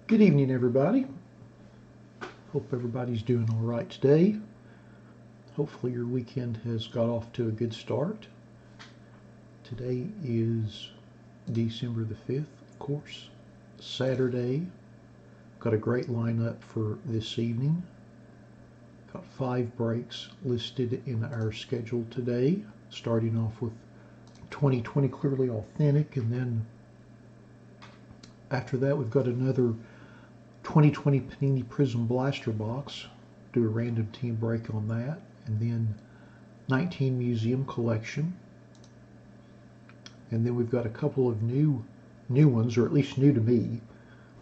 Good evening, everybody. Hope everybody's doing all right today. Hopefully your weekend has got off to a good start. Today is December the 5th, of course, Saturday. Got a great lineup for this evening. Got 5 breaks listed in our schedule today, starting off with 2020 Clearly Authentic, and then after that we've got another 2020 Panini Prism Blaster Box. Do a random team break on that. And then 19 Museum Collection. And then we've got a couple of new ones, or at least new to me,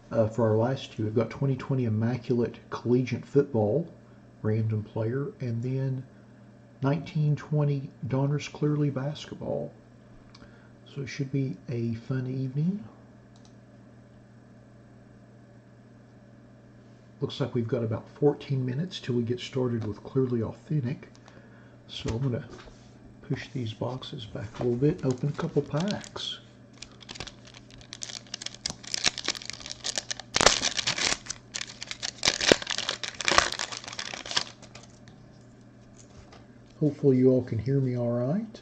for our last two. We've got 2020 Immaculate Collegiate Football, random player. And then 1920 Donruss Clearly Basketball. So it should be a fun evening. Looks like we've got about 14 minutes till we get started with Clearly Authentic. So I'm going to push these boxes back a little bit and open a couple packs. Hopefully you all can hear me all right.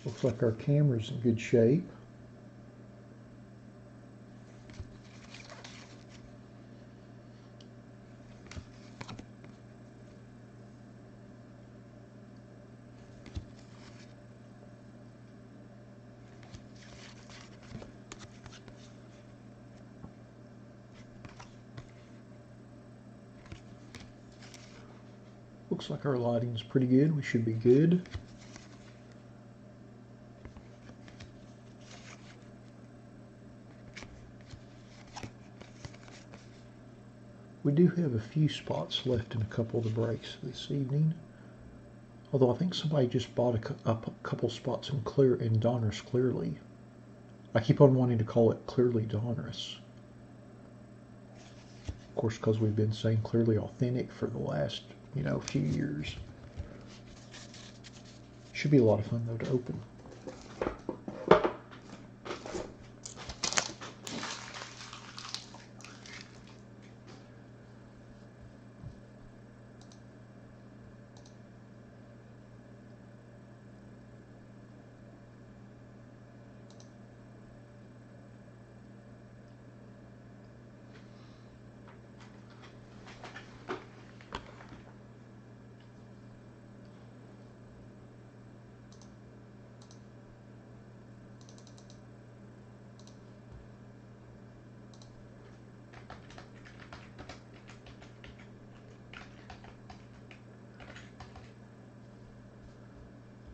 Looks like our camera's in good shape. Looks like our lighting's pretty good. We should be good. We do have a few spots left in a couple of the breaks this evening. Although I think somebody just bought a couple spots in Donruss Clearly. I keep on wanting to call it Clearly Donruss. Of course, because we've been saying Clearly Authentic for the last, few years. Should be a lot of fun, though, to open.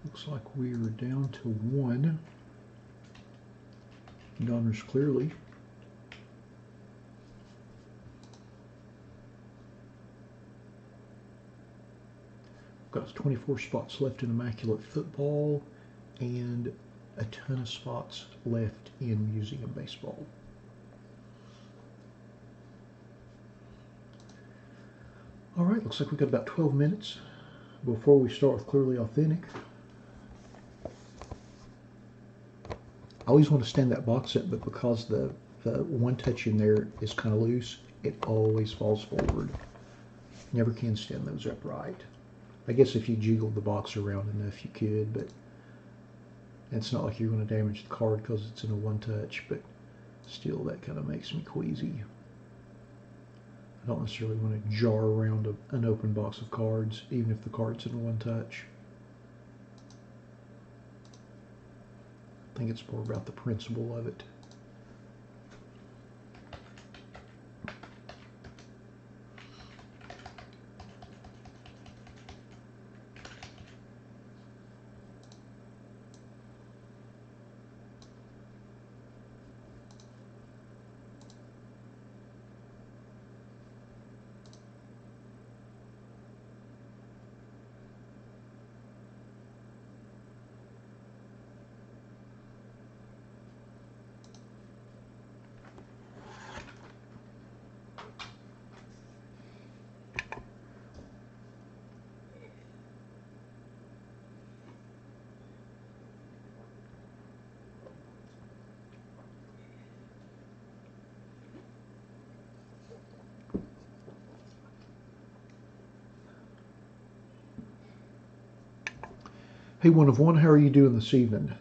Looks like we are down to 1 Donruss Clearly. Got 24 spots left in Immaculate Football and a ton of spots left in Museum Baseball. All right, looks like we've got about 12 minutes before we start with Clearly Authentic. I always want to stand that box up, but because the one touch in there is kind of loose, it always falls forward. Never can stand those upright. I guess if you jiggled the box around enough, you could, but it's not like you're going to damage the card because it's in a one touch, but still, that kind of makes me queasy. I don't necessarily want to jar around an open box of cards, even if the card's in a one touch. I think it's more about the principle of it. Hey, one of one, how are you doing this evening?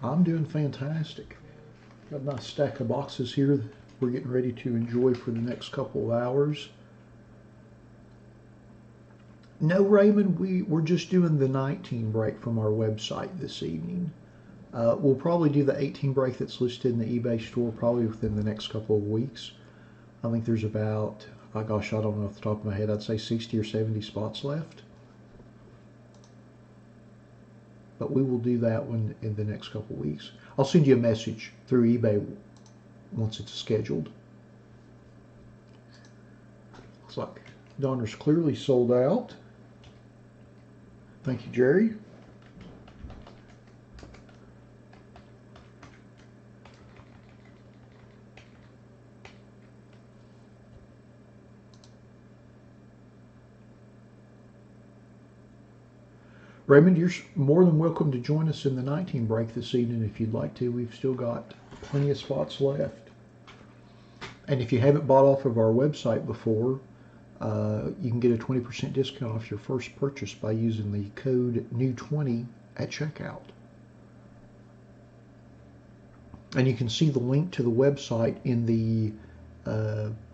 I'm doing fantastic. Got a nice stack of boxes here that we're getting ready to enjoy for the next couple of hours. No, Raymond, we're just doing the 19 break from our website this evening. We'll probably do the 18 break that's listed in the eBay store probably within the next couple of weeks. I think there's about, oh gosh, I don't know off the top of my head, I'd say 60 or 70 spots left. But we will do that one in the next couple of weeks. I'll send you a message through eBay once it's scheduled. Looks like Donner's clearly sold out. Thank you, Jerry. Raymond, you're more than welcome to join us in the 19 break this evening if you'd like to. We've still got plenty of spots left. And if you haven't bought off of our website before, you can get a 20% discount off your first purchase by using the code NEW20 at checkout. And you can see the link to the website in the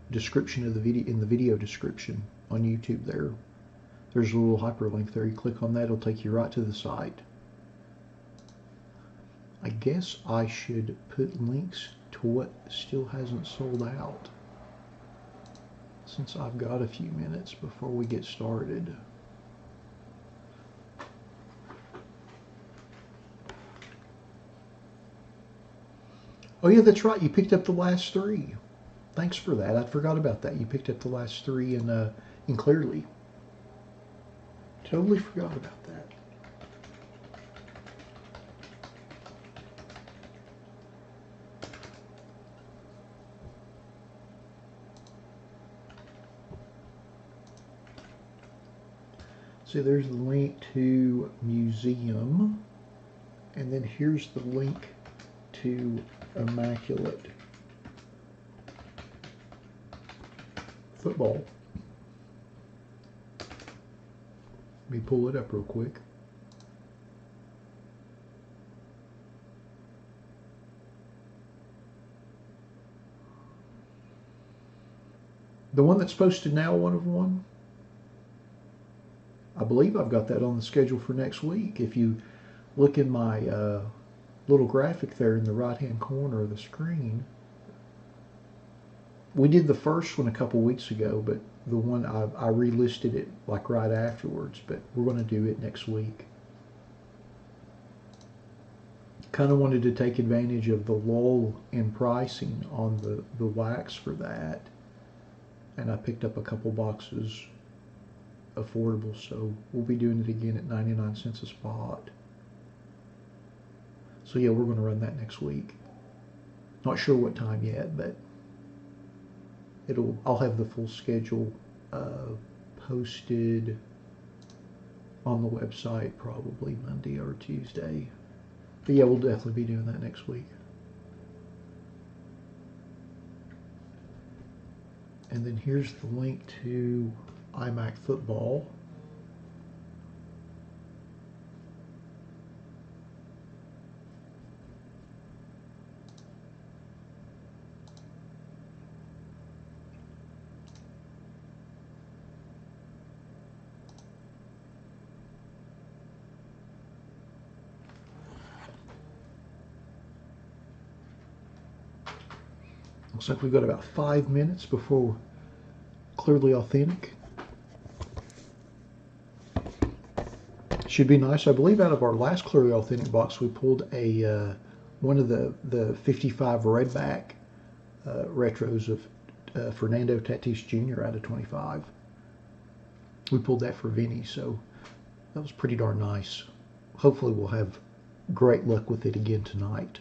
description of the video, in the video description on YouTube there. There's a little hyperlink there. You click on that, it'll take you right to the site. I guess I should put links to what still hasn't sold out, since I've got a few minutes before we get started. Oh yeah, that's right. You picked up the last three. Thanks for that. I forgot about that. You picked up the last three in Clearly. Totally forgot about that. See, there's the link to museum, and then here's the link to Immaculate Football. Let me pull it up real quick. The one that's posted now, one of one, I believe I've got that on the schedule for next week. If you look in my little graphic there in the right-hand corner of the screen, we did the first one a couple weeks ago, but the one I relisted it like right afterwards, but we're going to do it next week. Kind of wanted to take advantage of the lull in pricing on the wax for that, and I picked up a couple boxes affordable, so we'll be doing it again at 99 cents a spot. So yeah, we're going to run that next week. Not sure what time yet, but I'll have the full schedule posted on the website probably Monday or Tuesday. But yeah, we'll definitely be doing that next week. And then here's the link to iMac Football. Looks like we've got about 5 minutes before Clearly Authentic. Should be nice. I believe out of our last Clearly Authentic box, we pulled a one of the 55 Redback retros of Fernando Tatis Jr. out of 25. We pulled that for Vinny, so that was pretty darn nice. Hopefully we'll have great luck with it again tonight.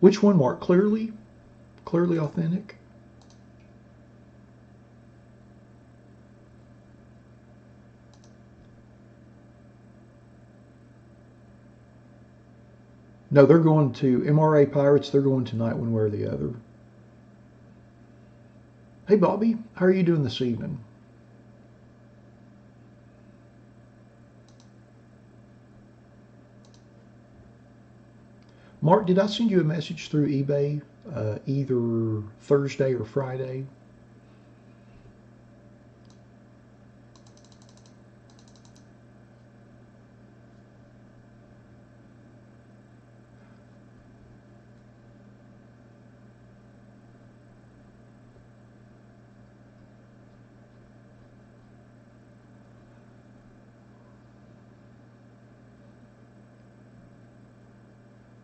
Which one, Mark? Clearly? Clearly authentic? No, they're going to MRA Pirates. They're going tonight one way or the other. Hey, Bobby. How are you doing this evening? Mark, did I send you a message through eBay either Thursday or Friday?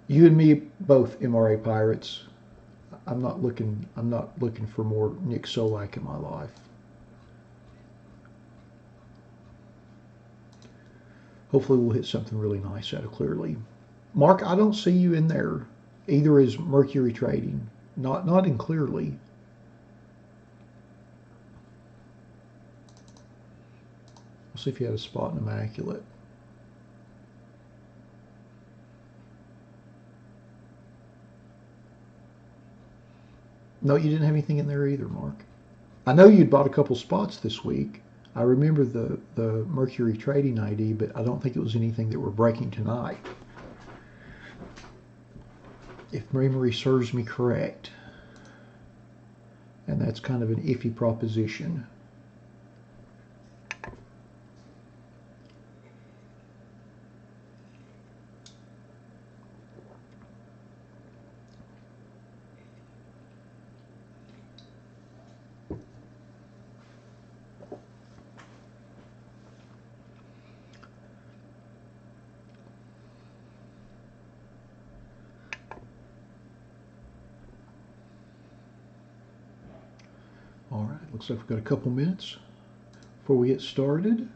You and me both, MRA Pirates. I'm not looking. I'm not looking for more Nick Solak in my life. Hopefully, we'll hit something really nice out of Clearly. Mark, I don't see you in there. Either is Mercury Trading, not in Clearly. We'll see if you had a spot in Immaculate. No, you didn't have anything in there either, Mark. I know you'd bought a couple spots this week. I remember the Mercury Trading ID, but I don't think it was anything that we're breaking tonight. If memory serves me correct. And that's kind of an iffy proposition. All right, looks like we've got a couple minutes before we get started.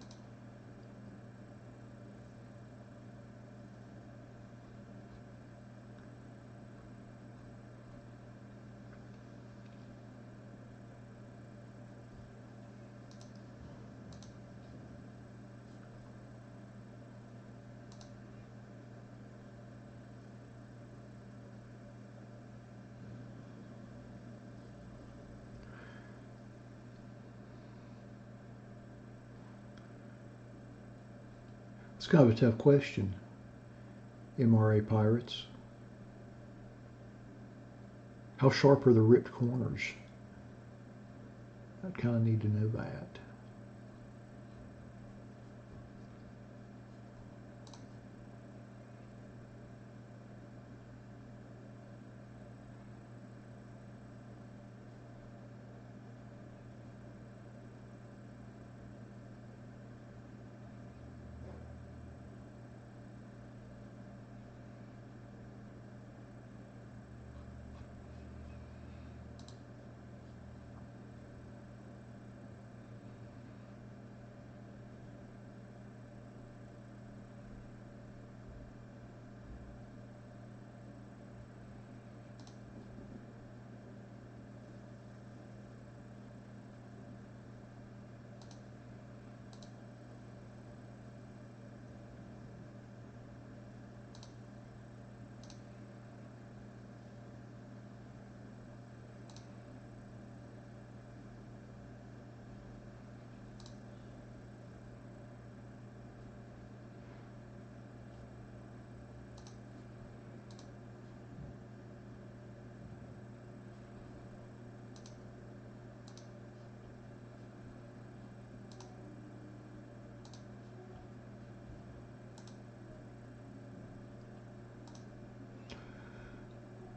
It's kind of a tough question, MRA Pirates. How sharp are the ripped corners? I'd kind of need to know that.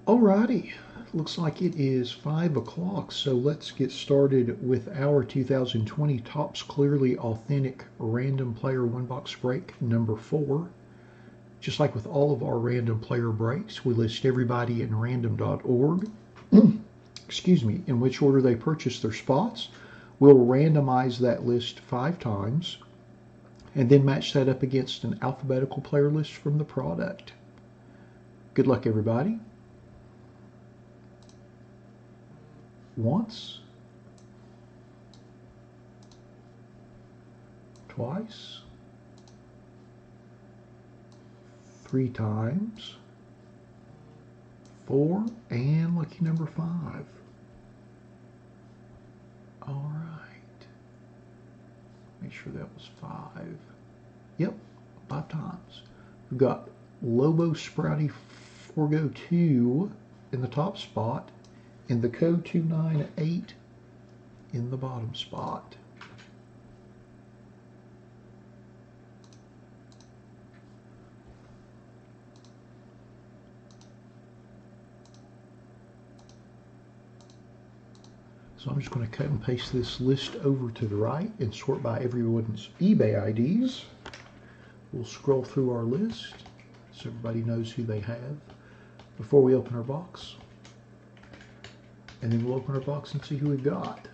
Alrighty, looks like it is 5 o'clock, so let's get started with our 2020 Topps Clearly Authentic Random Player One Box Break number 4. Just like with all of our random player breaks, we list everybody in random.org, excuse me, in which order they purchased their spots. We'll randomize that list 5 times and then match that up against an alphabetical player list from the product. Good luck, everybody. Once, twice, 3 times, 4, and lucky number 5. All right. Make sure that was 5. Yep, 5 times. We've got Lobo Sprouty Forgo 2 in the top spot and the Code 298 in the bottom spot. So I'm just going to cut and paste this list over to the right and sort by everyone's eBay IDs. We'll scroll through our list so everybody knows who they have before we open our box. And then we'll open our box and see who we've got.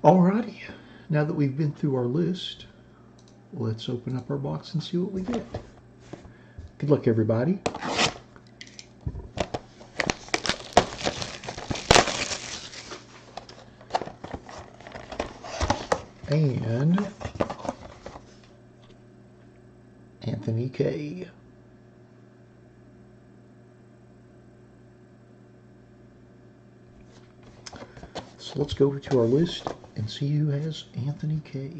Alrighty, now that we've been through our list, let's open up our box and see what we get. Good luck, everybody. And Anthony K. So let's go over to our list and see who has Anthony K.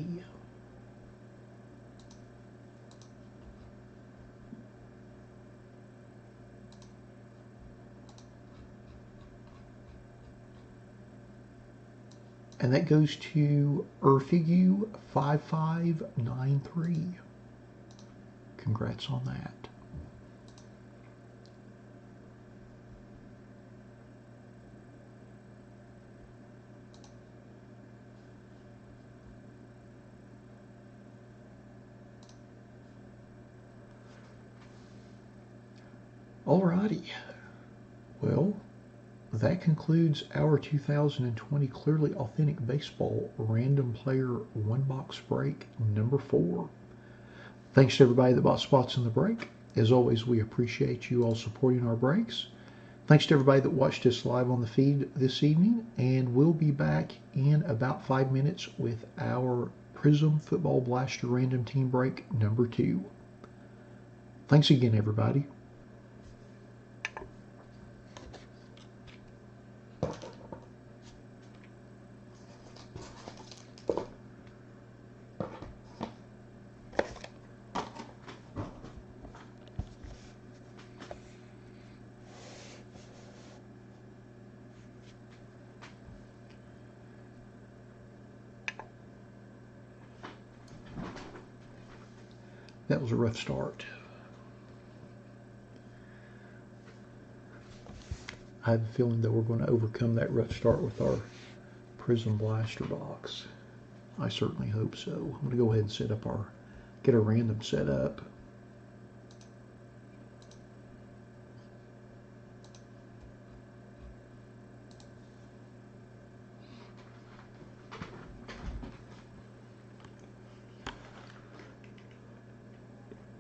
And that goes to Erfigu 5593. Congrats on that. Alrighty. Well, that concludes our 2020 Clearly Authentic Baseball Random Player One Box Break number 4. Thanks to everybody that bought spots in the break. As always, we appreciate you all supporting our breaks. Thanks to everybody that watched us live on the feed this evening, and we'll be back in about 5 minutes with our Prism Football Blaster Random Team Break number 2. Thanks again, everybody. That was a rough start. I have a feeling that we're going to overcome that rough start with our Prism Blaster box. I certainly hope so. I'm going to go ahead and get our random set up.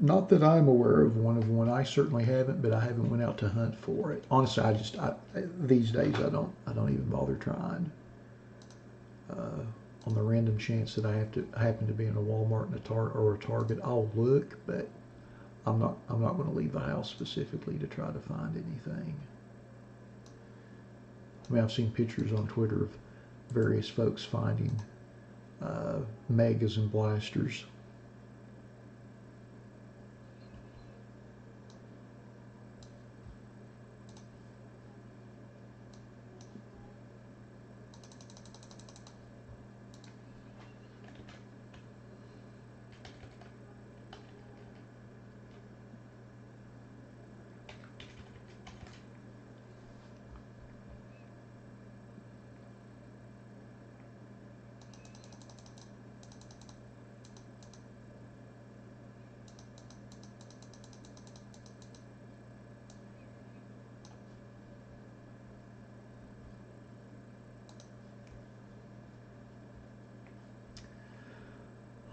Not that I'm aware of one. I certainly haven't, but I haven't went out to hunt for it. Honestly, these days I don't even bother trying. On the random chance that I happen to be in a Walmart and or a Target, I'll look, but I'm not going to leave the house specifically to try to find anything. I mean, I've seen pictures on Twitter of various folks finding megas and blasters.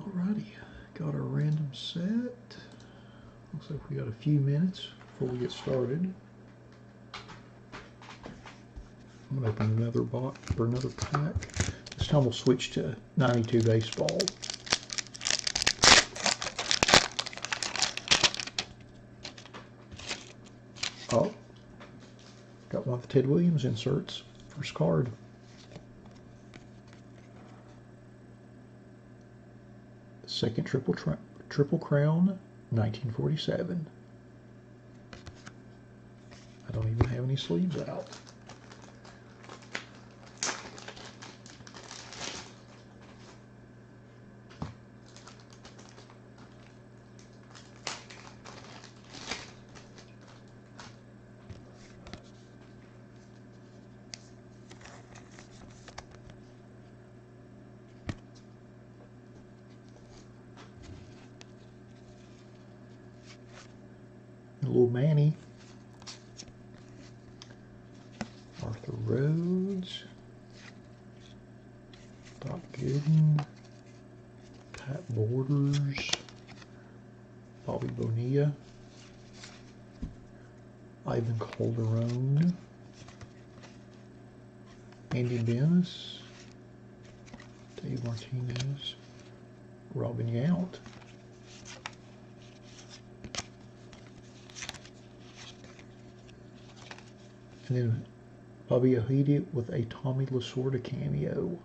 Alrighty, got our random set. Looks like we got a few minutes before we get started. I'm going to open another box or another pack. This time we'll switch to 92 baseball. Oh, got one of the Ted Williams inserts. First card. Second Triple Crown, 1947. I don't even have any sleeves out. Little Manny, Arthur Rhodes, Doc Gooden, Pat Borders, Bobby Bonilla, Ivan Calderon, Andy Bennis, Dave Martinez, Robin Yount, and then Bobby Ohede with a Tommy Lasorda cameo.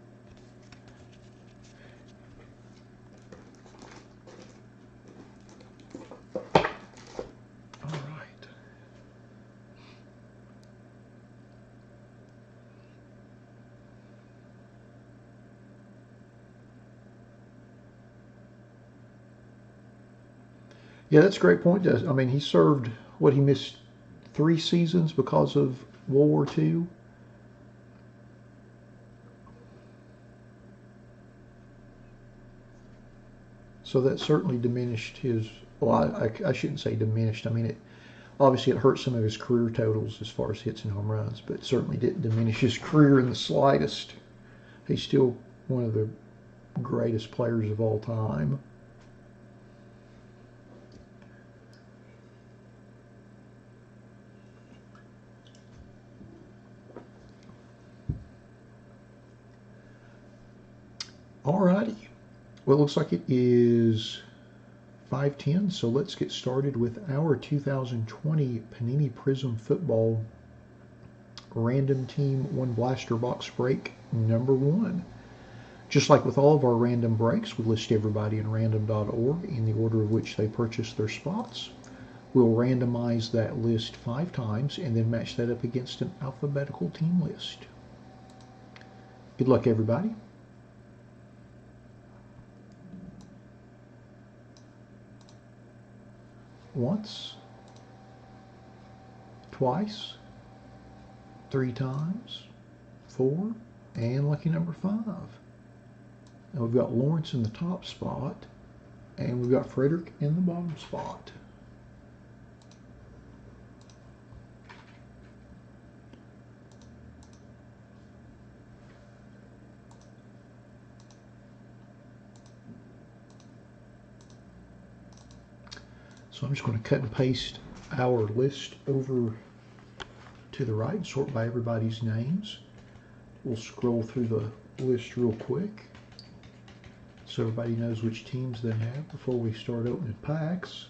All right. Yeah, that's a great point. I mean, he served, what, he missed 3 seasons because of World War II. So that certainly diminished his, well, I shouldn't say diminished. I mean, obviously it hurt some of his career totals as far as hits and home runs, but it certainly didn't diminish his career in the slightest. He's still one of the greatest players of all time. Alrighty. Well, it looks like it is 5:10, so let's get started with our 2020 Panini Prism Football Random Team 1 Blaster Box Break number 1. Just like with all of our random breaks, we list everybody in random.org in the order of which they purchased their spots. We'll randomize that list 5 times and then match that up against an alphabetical team list. Good luck, everybody. once, twice, 3 times, 4, and lucky number 5. Now we've got Lawrence in the top spot, and we've got Frederick in the bottom spot. So I'm just going to cut and paste our list over to the right and sort by everybody's names. We'll scroll through the list real quick so everybody knows which teams they have before we start opening packs.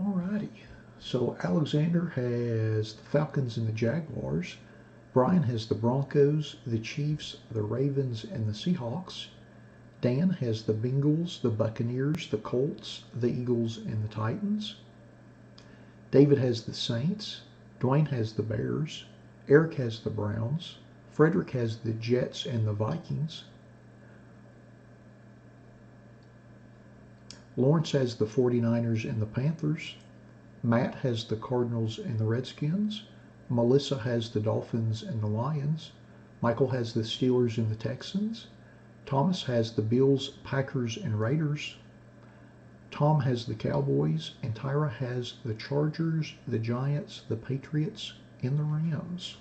Alrighty, so Alexander has the Falcons and the Jaguars. Brian has the Broncos, the Chiefs, the Ravens, and the Seahawks. Dan has the Bengals, the Buccaneers, the Colts, the Eagles, and the Titans. David has the Saints. Dwayne has the Bears. Eric has the Browns. Frederick has the Jets and the Vikings. Lawrence has the 49ers and the Panthers. Matt has the Cardinals and the Redskins. Melissa has the Dolphins and the Lions. Michael has the Steelers and the Texans. Thomas has the Bills, Packers, and Raiders. Tom has the Cowboys, and Tyra has the Chargers, the Giants, the Patriots, and the Rams.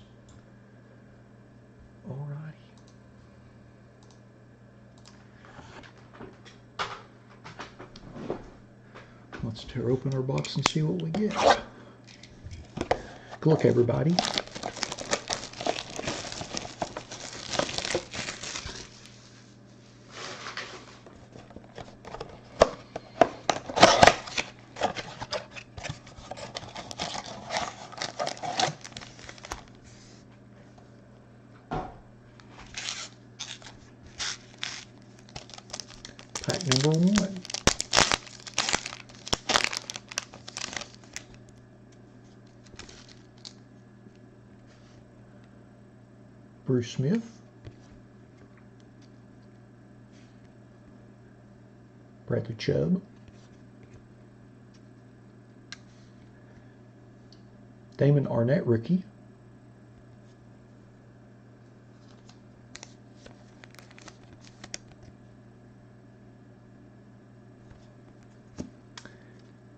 All right. Let's tear open our box and see what we get. Good luck, everybody. Pack number 1. Bruce Smith. Bradley Chubb. Damon Arnett, rookie.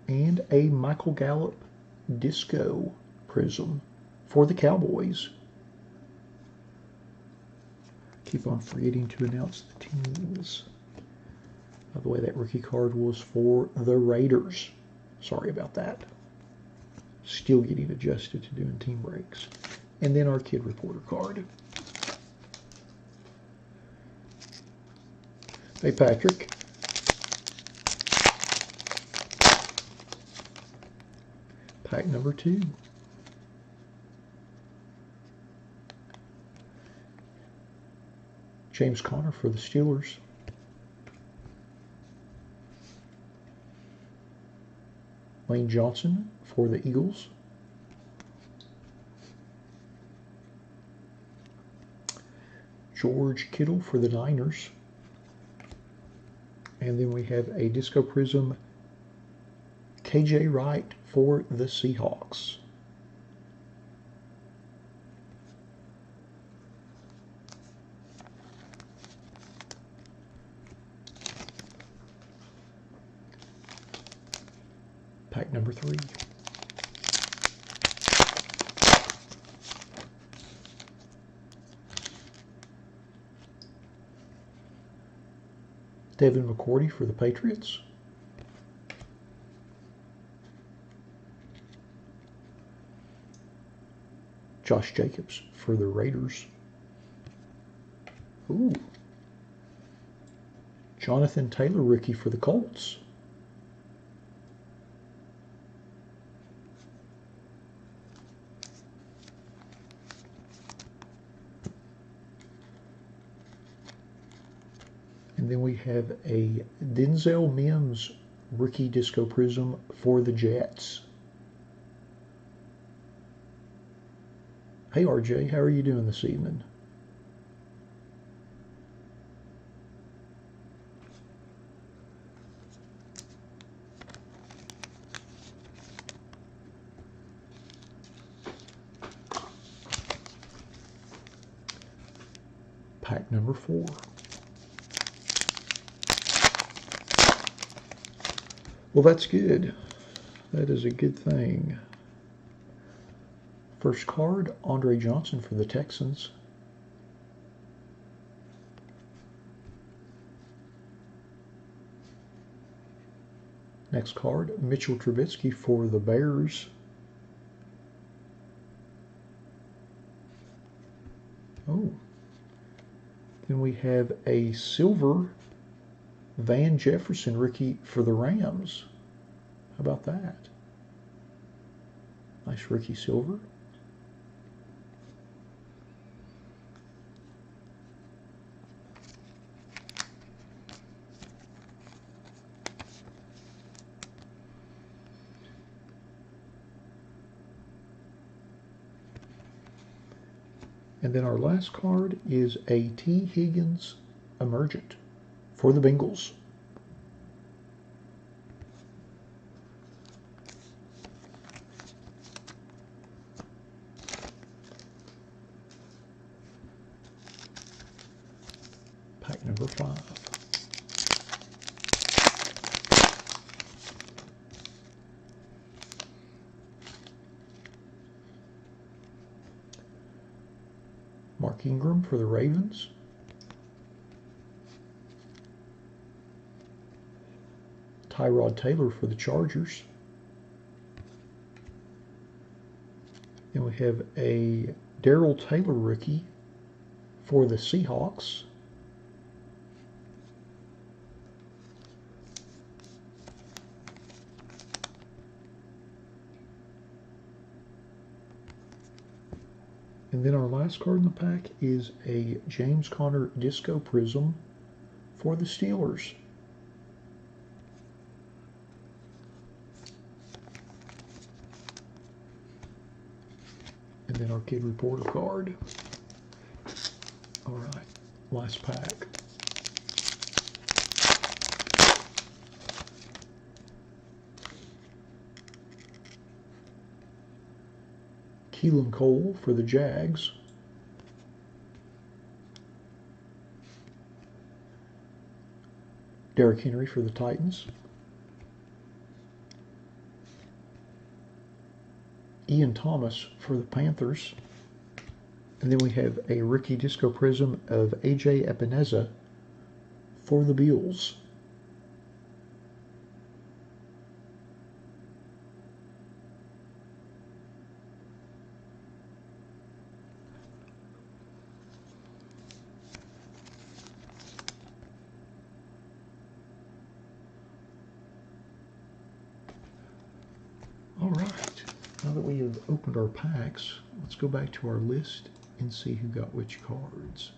And a Michael Gallup Disco Prism for the Cowboys. Keep on forgetting to announce the teams. By the way, that rookie card was for the Raiders. Sorry about that. Still getting adjusted to doing team breaks. And then our Kid Reporter card. Hey, Patrick. Pack number 2. James Conner for the Steelers. Lane Johnson for the Eagles. George Kittle for the Niners. And then we have a Disco Prism KJ Wright for the Seahawks. Pack number 3. Devin McCourty for the Patriots. Josh Jacobs for the Raiders. Ooh. Jonathan Taylor, rookie for the Colts. And then we have a Denzel Mims rookie Disco Prism for the Jets. Hey RJ, how are you doing this evening? Pack number 4. Well, that's good. That is a good thing. First card, Andre Johnson for the Texans. Next card, Mitchell Trubisky for the Bears. Oh. Then we have a silver Van Jefferson rookie for the Rams. How about that? Nice rookie silver. And then our last card is a T. Higgins Emergent for the Bengals. Pack number 5. Mark Ingram for the Ravens. Tyrod Taylor for the Chargers. Then we have a Darrell Taylor rookie for the Seahawks. And then our last card in the pack is a James Conner Disco Prism for the Steelers. And then our Kid Reporter card. All right, last pack. Keelan Cole for the Jags. Derrick Henry for the Titans. Ian Thomas for the Panthers. And then we have a rookie disco prism of A.J. Epineza for the Bills. All right, now that we have opened our packs, let's go back to our list and see who got which cards.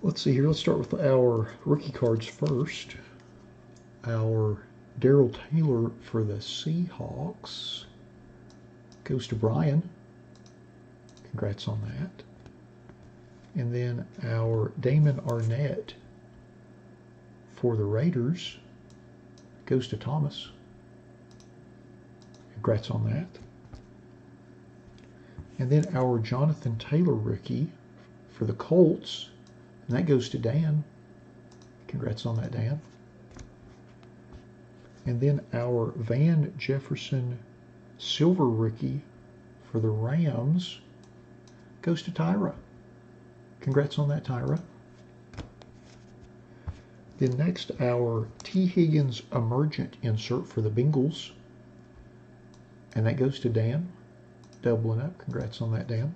Let's see here, let's start with our rookie cards first. Our Darrell Taylor for the Seahawks goes to Brian. Congrats on that. And then our Damon Arnett for the Raiders goes to Thomas. Congrats on that. And then our Jonathan Taylor rookie for the Colts, and that goes to Dan. Congrats on that, Dan. And then our Van Jefferson silver rookie for the Rams goes to Tyra. Congrats on that, Tyra. Then next, our T. Higgins Emergent insert for the Bengals. And that goes to Dan. Doubling up. Congrats on that, Dan.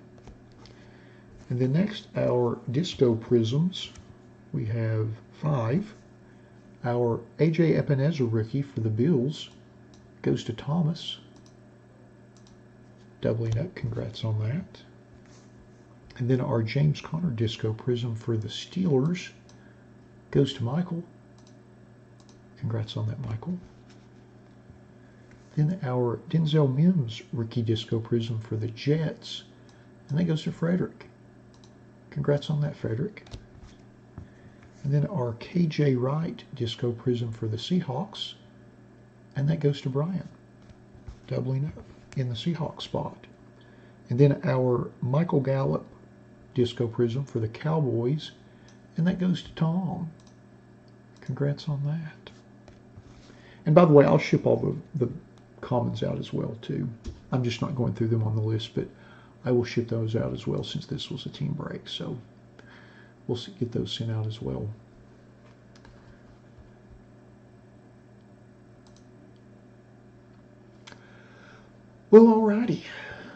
And then next, our Disco Prisms. We have 5. Our A.J. Epineza rookie for the Bills goes to Thomas. Doubling up. Congrats on that. And then our James Conner Disco Prism for the Steelers goes to Michael. Congrats on that, Michael. Then our Denzel Mims rookie disco prism for the Jets, and that goes to Frederick. Congrats on that, Frederick. And then our KJ Wright disco prism for the Seahawks, and that goes to Brian, doubling up in the Seahawks spot. And then our Michael Gallup disco prism for the Cowboys, and that goes to Tom. Congrats on that. And by the way, I'll ship all the commons out as well too. I'm just not going through them on the list, but I will ship those out as well since this was a team break. So we'll get those sent out as well. Well, alrighty.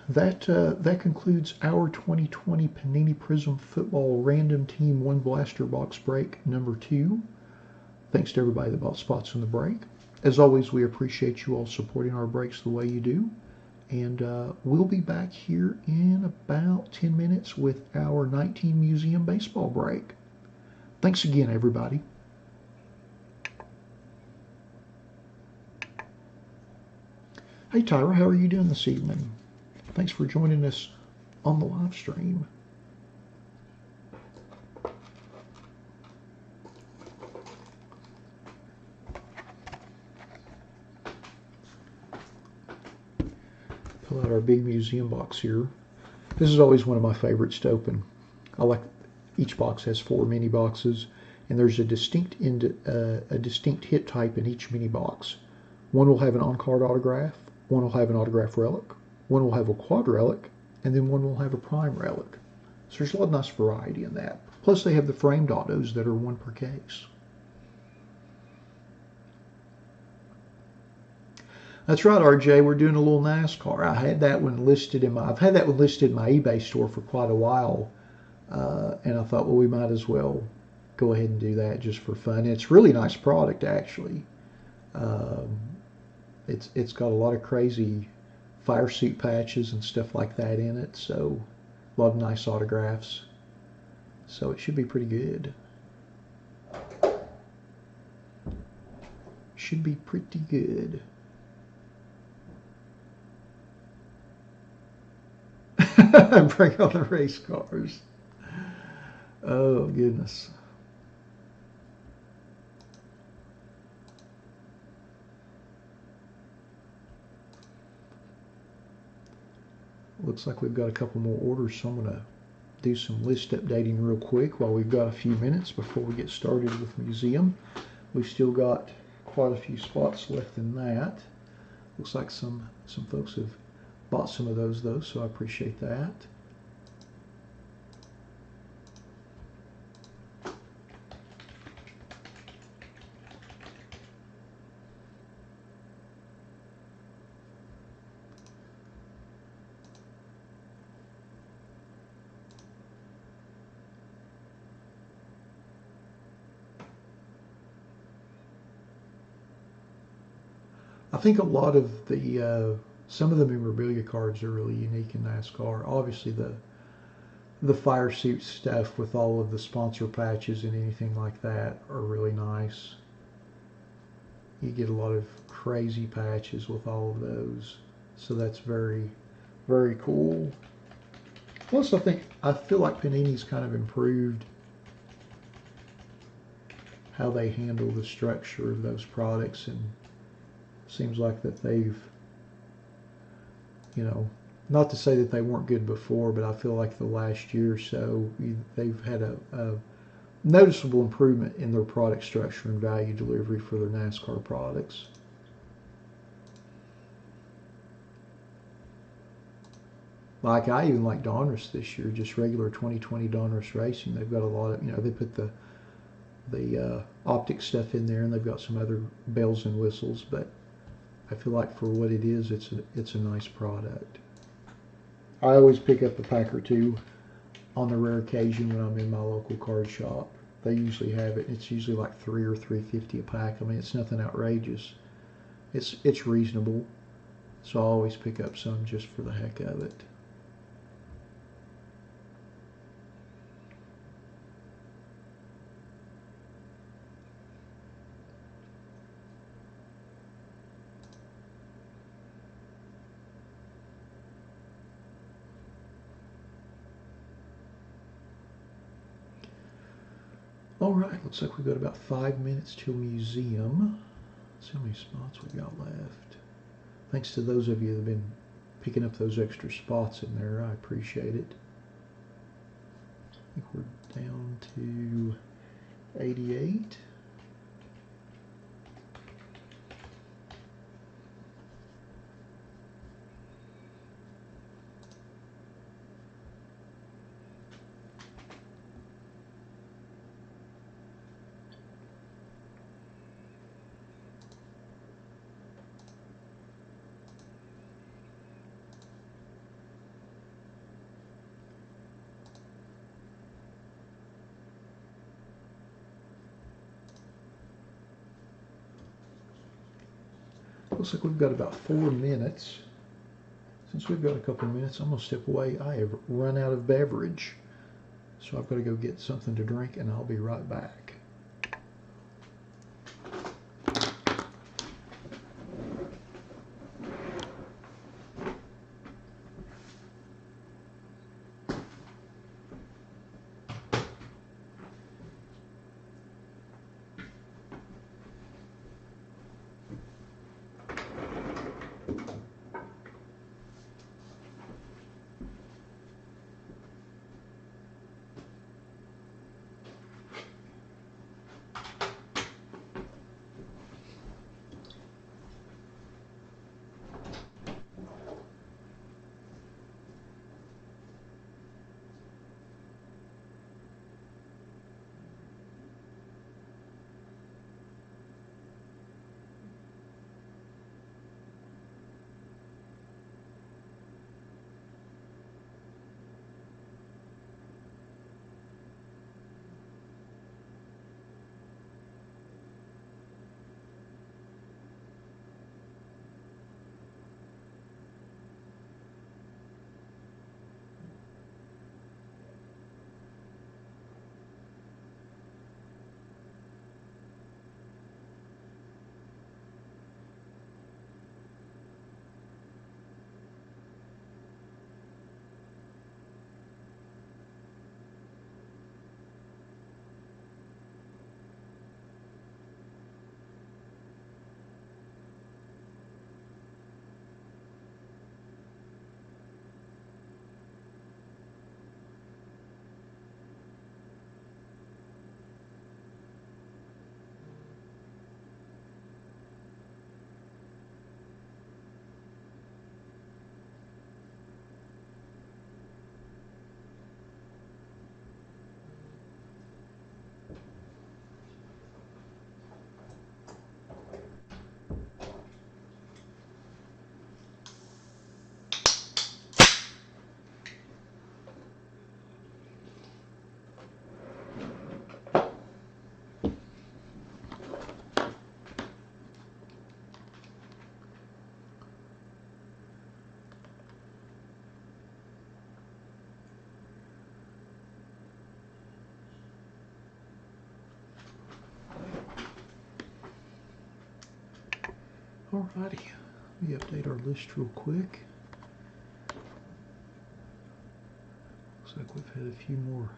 That concludes our 2020 Panini Prism Football Random Team 1 Blaster Box Break number 2. Thanks to everybody that bought spots in the break. As always, we appreciate you all supporting our breaks the way you do. And we'll be back here in about 10 minutes with our 19 Museum Baseball break. Thanks again, everybody. Hey, Tyra, how are you doing this evening? Thanks for joining us on the live stream. Pull out our big museum box here. This is always one of my favorites to open. I like each box has 4 mini boxes, and there's a distinct hit type in each mini box. One will have an on-card autograph, one will have an autograph relic, one will have a quad relic, and then one will have a prime relic. So there's a lot of nice variety in that. Plus they have the framed autos that are 1 per case. That's right, RJ. We're doing a little NASCAR. I've had that one listed in my eBay store for quite a while, and I thought, well, we might as well go ahead and do that just for fun. And it's a really nice product, actually. It's got a lot of crazy fire suit patches and stuff like that in it, so a lot of nice autographs. So it should be pretty good. Should be pretty good. Bring on the race cars. Oh, goodness. Looks like we've got a couple more orders, so I'm going to do some list updating real quick while we've got a few minutes before we get started with Museum. We've still got quite a few spots left in that. Looks like some folks have bought some of those, though, so I appreciate that. I think a lot of some of the memorabilia cards are really unique in NASCAR. Obviously, the fire suit stuff with all of the sponsor patches and anything like that are really nice. You get a lot of crazy patches with all of those, so that's very, very cool. Plus, I feel like Panini's kind of improved how they handle the structure of those products, and seems like that they've, not to say that they weren't good before, but I feel like the last year or so they've had a noticeable improvement in their product structure and value delivery for their NASCAR products. Like, I even like Donruss this year, just regular 2020 Donruss Racing. They've got a lot of, they put the optic stuff in there, and they've got some other bells and whistles, but I feel like for what it is, it's a nice product. I always pick up a pack or two on the rare occasion when I'm in my local card shop. They usually have it. It's usually like $3 or $3.50 a pack. I mean, it's nothing outrageous. It's reasonable, so I always pick up some just for the heck of it. All right, looks like we've got about 5 minutes till museum. Let's see how many spots we got left. Thanks to those of you that have been picking up those extra spots in there. I appreciate it. I think we're down to 88. Looks like we've got about 4 minutes. Since we've got a couple of minutes, I'm going to step away. I have run out of beverage. So I've got to go get something to drink, and I'll be right back. Alrighty, let me update our list real quick. Looks like we've had a few more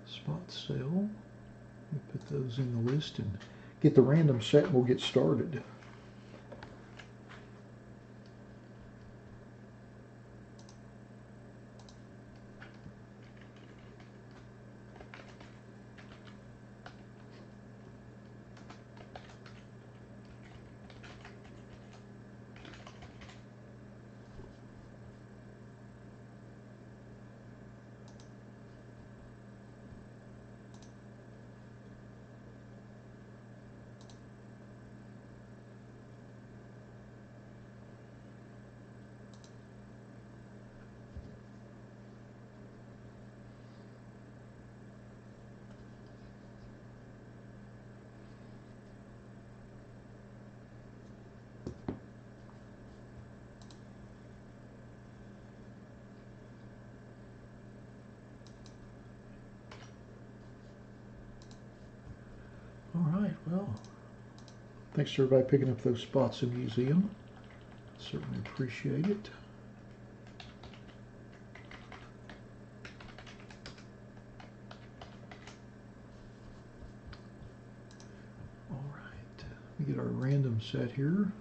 spots sell. Let me put those in the list and get the random set and we'll get started. Alright, well, thanks to everybody picking up those spots in the museum. Certainly appreciate it. All right, we get our random set here,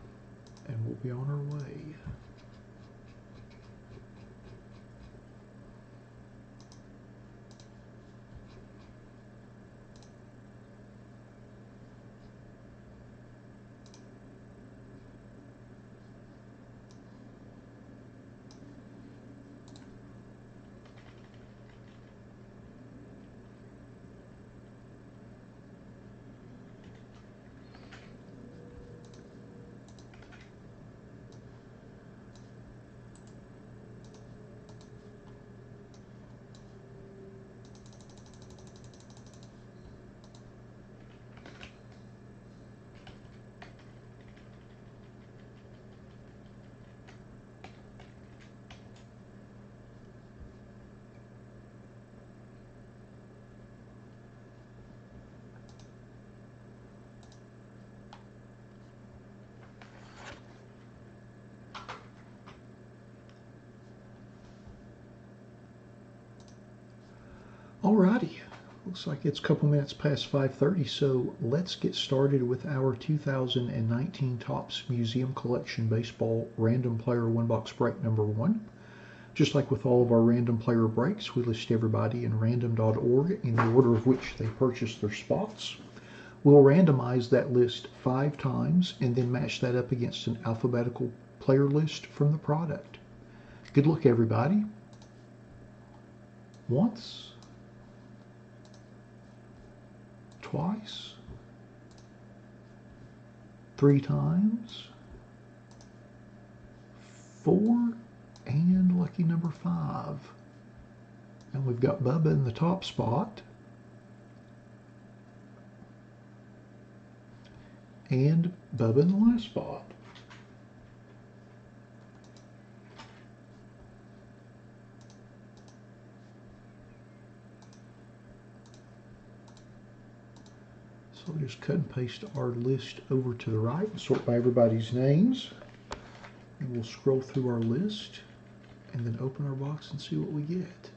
and we'll be on our way. Alrighty, looks like it's a couple minutes past 5:30, so let's get started with our 2019 Topps Museum Collection Baseball Random Player One Box Break number 1. Just like with all of our random player breaks, we list everybody in random.org in the order of which they purchased their spots. We'll randomize that list 5 times and then match that up against an alphabetical player list from the product. Good luck, everybody. Once. Twice, 3 times, 4, and lucky number 5. And we've got Bubba in the top spot, and Bubba in the last spot. So we'll just cut and paste our list over to the right and sort by everybody's names. And we'll scroll through our list and then open our box and see what we get.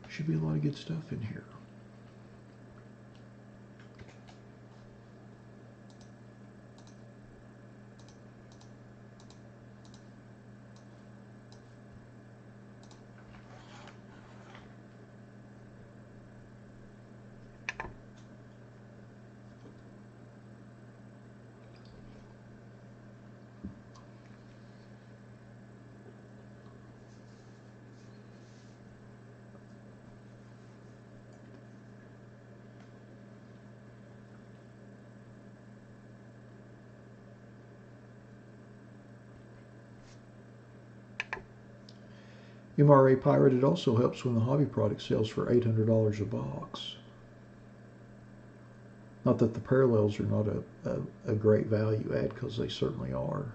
Should be a lot of good stuff in here. MRA Pirate, it also helps when the hobby product sells for $800 a box. Not that the parallels are not a great value add, because they certainly are.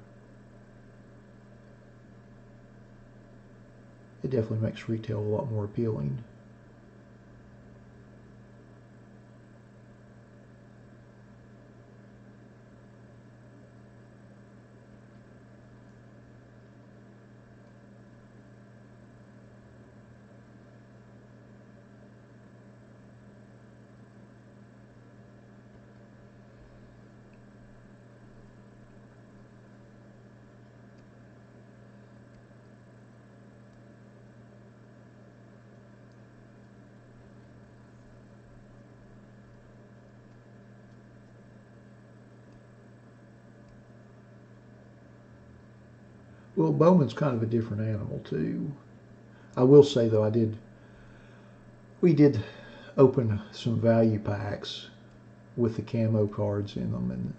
It definitely makes retail a lot more appealing. Well, Bowman's kind of a different animal too. I will say though, we did open some value packs with the camo cards in them, and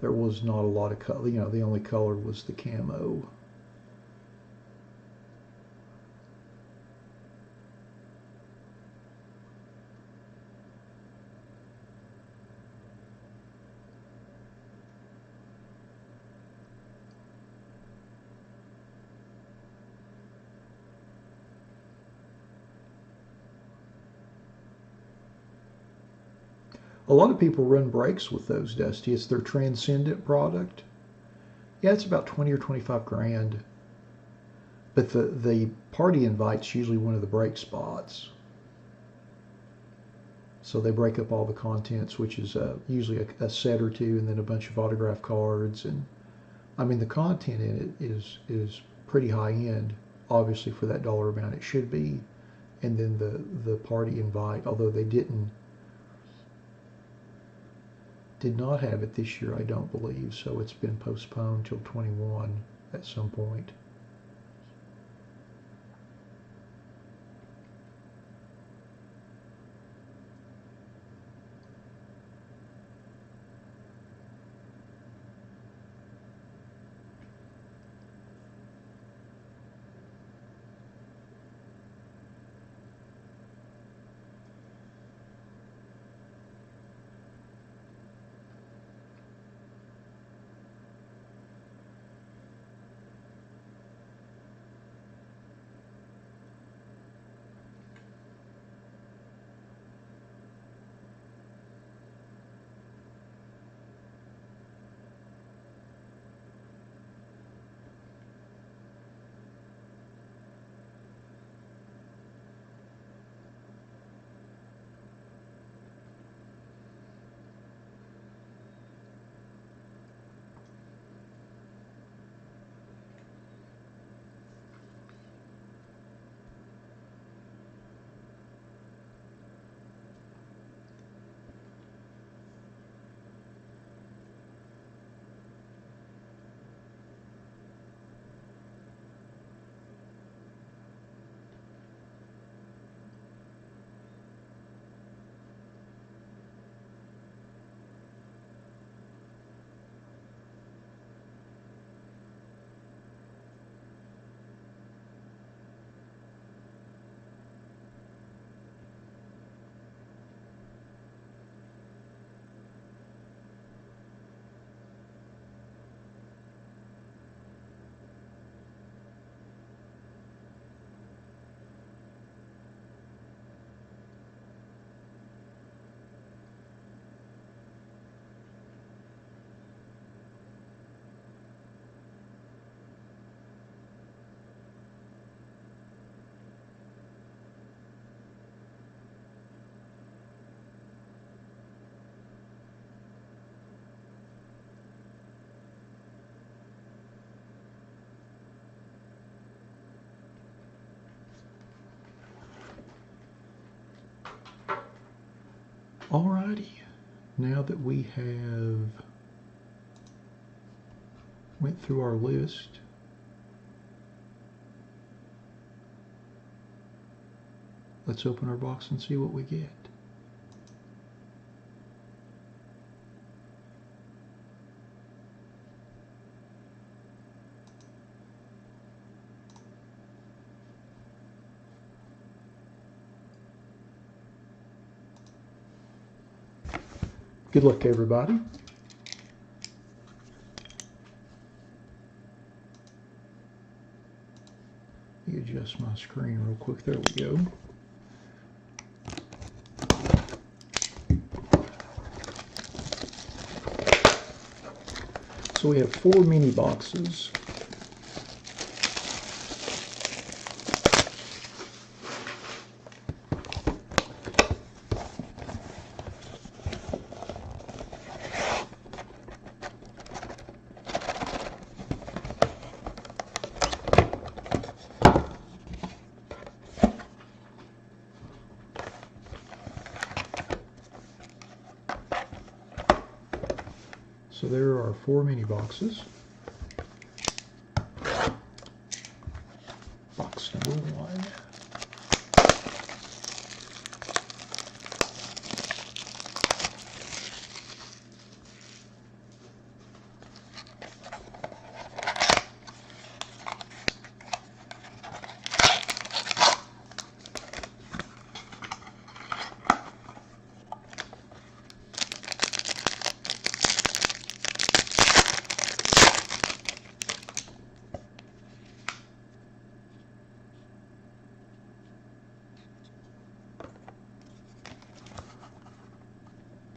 there was not a lot of color. You know, the only color was the camo. A lot of people run breaks with those, Dusty. It's their transcendent product. Yeah, it's about 20 or 25 grand. But the party invite's usually one of the break spots. So they break up all the contents, which is usually a set or two, and then a bunch of autograph cards. And I mean, the content in it is pretty high end, obviously for that dollar amount it should be. And then the party invite, although they did not have it this year, I don't believe. So it's been postponed till 21 at some point. Alrighty, now that we have went through our list, let's open our box and see what we get. Good luck, everybody. Let me adjust my screen real quick. There we go. So we have 4 mini boxes. So there are 4 mini boxes. Box number 1.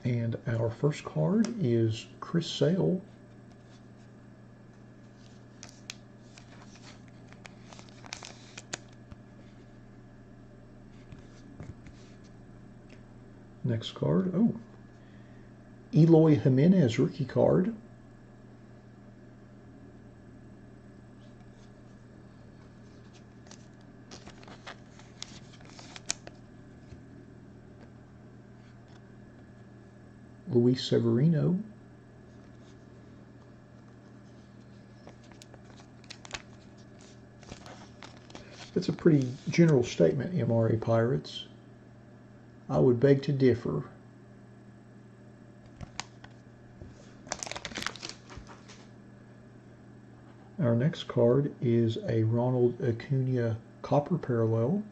And our first card is Chris Sale. Next card. Oh, Eloy Jimenez rookie card. Luis Severino. That's a pretty general statement, MRA Pirates. I would beg to differ. Our next card is a Ronald Acuna Copper Parallel.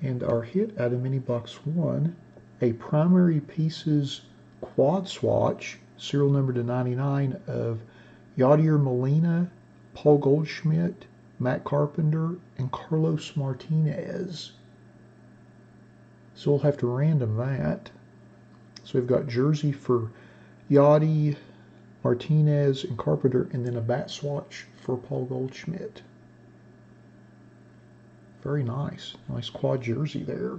And our hit out of mini box 1, a Primary Pieces quad swatch, serial number to 99, of Yadier Molina, Paul Goldschmidt, Matt Carpenter, and Carlos Martinez. So we'll have to random that. So we've got jersey for Yachty, Martinez, and Carpenter, and then a bat swatch for Paul Goldschmidt. Very nice. Nice quad jersey there.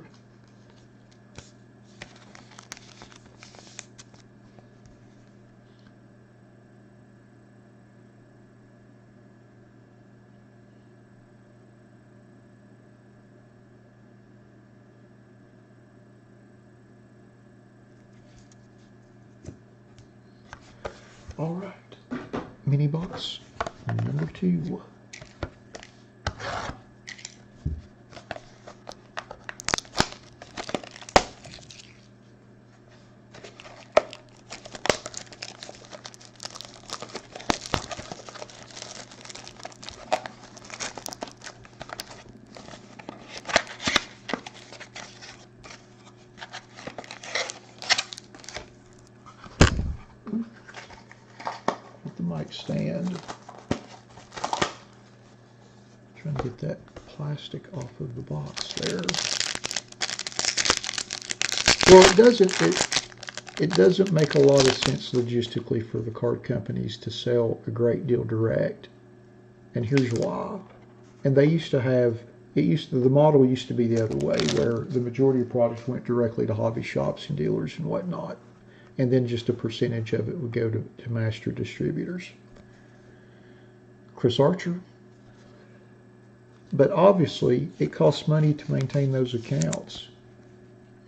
All right, mini box number 2. Mic stand. Trying to get that plastic off of the box there. Well, it doesn't make a lot of sense logistically for the card companies to sell a great deal direct, and here's why. And they used to have the model used to be the other way, where the majority of products went directly to hobby shops and dealers and whatnot, and then just a percentage of it would go to master distributors. Chris Archer. But obviously, it costs money to maintain those accounts.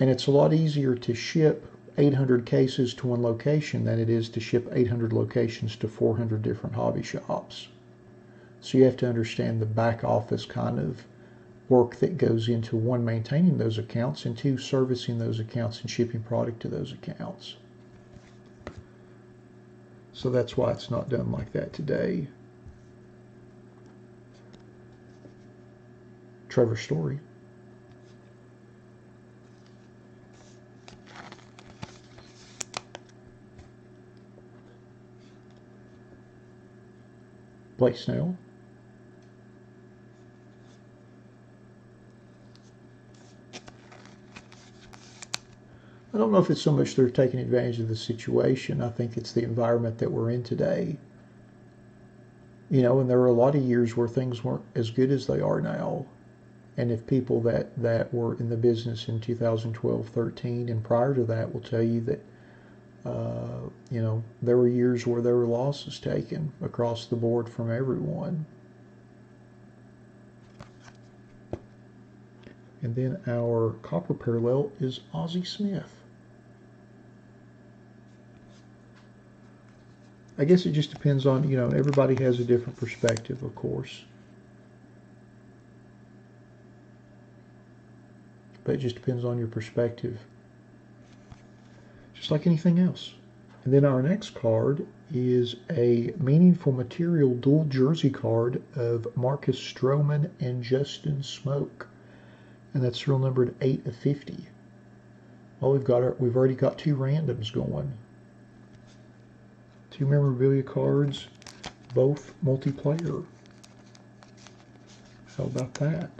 And it's a lot easier to ship 800 cases to one location than it is to ship 800 locations to 400 different hobby shops. So you have to understand the back office kind of work that goes into, 1, maintaining those accounts, and 2, servicing those accounts and shipping product to those accounts. So that's why it's not done like that today. Trevor Story. Blake Snell. I don't know if it's so much they're taking advantage of the situation. I think it's the environment that we're in today. You know, and there were a lot of years where things weren't as good as they are now. And if people that were in the business in 2012, 13, and prior to that will tell you that, you know, there were years where there were losses taken across the board from everyone. And then our copper parallel is Ozzie Smith. I guess it just depends on, you know, everybody has a different perspective, of course. But it just depends on your perspective. Just like anything else. And then our next card is a Meaningful Material dual jersey card of Marcus Stroman and Justin Smoke. And that's serial numbered 8 of 50. Well, we've already got 2 randoms going. 2 memorabilia cards, both multiplayer. How about that?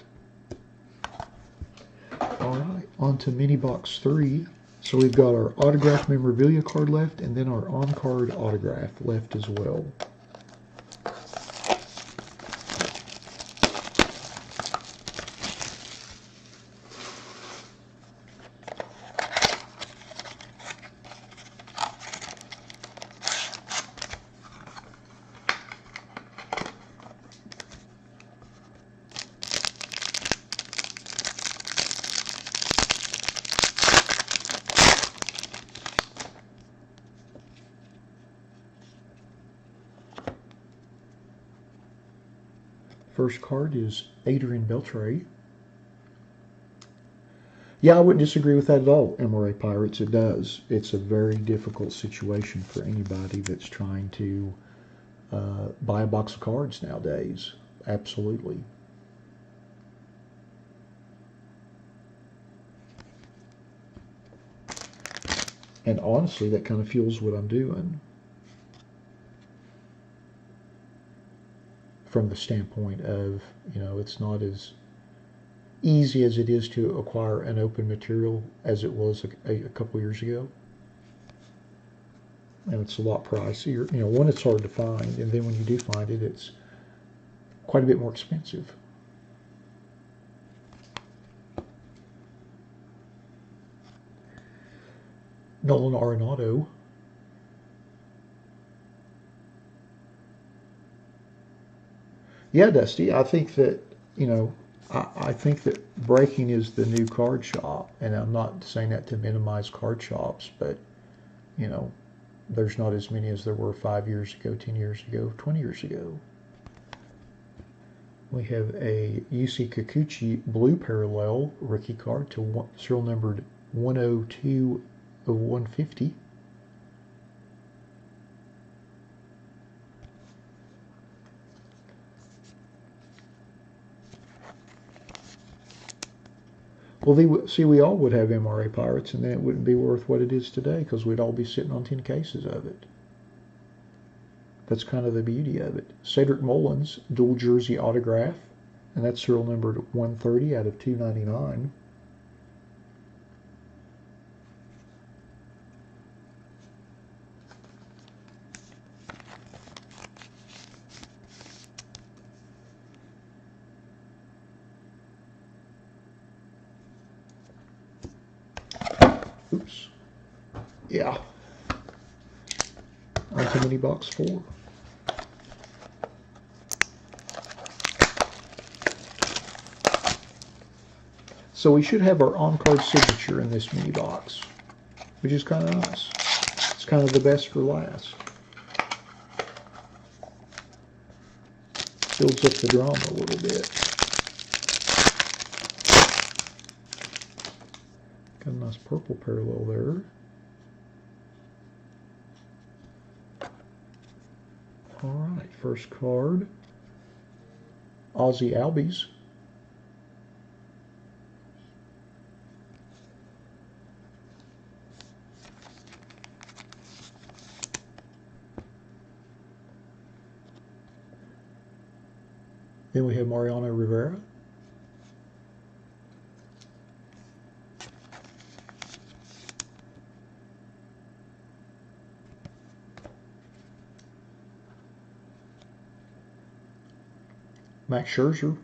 All right, on to mini box 3. So we've got our autograph memorabilia card left, and then our on-card autograph left as well. First card is Adrian Beltre. Yeah, I wouldn't disagree with that at all, MRA Pirates. It does. It's a very difficult situation for anybody that's trying to buy a box of cards nowadays. Absolutely. And honestly, that kind of fuels what I'm doing from the standpoint of, you know, it's not as easy as it is to acquire an open material as it was a couple years ago. And it's a lot pricier. You know, one, it's hard to find, and then when you do find it, it's quite a bit more expensive. Nolan Arenado. Yeah, Dusty, I think that, you know, I think that breaking is the new card shop, and I'm not saying that to minimize card shops, but, you know, there's not as many as there were 5 years ago, 10 years ago, 20 years ago. We have a UC Kikuchi blue parallel rookie card to serial numbered 102 of 150. Well, see, we all would have MRA Pirates, and then it wouldn't be worth what it is today because we'd all be sitting on 10 cases of it. That's kind of the beauty of it. Cedric Mullins, dual jersey autograph, and that's serial numbered 130 out of 299. Oops. Yeah. On to mini box 4. So we should have our on-card signature in this mini box, which is kind of nice. It's kind of the best for last. Builds up the drama a little bit. Got a nice purple parallel there. All right, first card, Ozzie Albies. Then we have Mariano Rivera. Max Scherzer.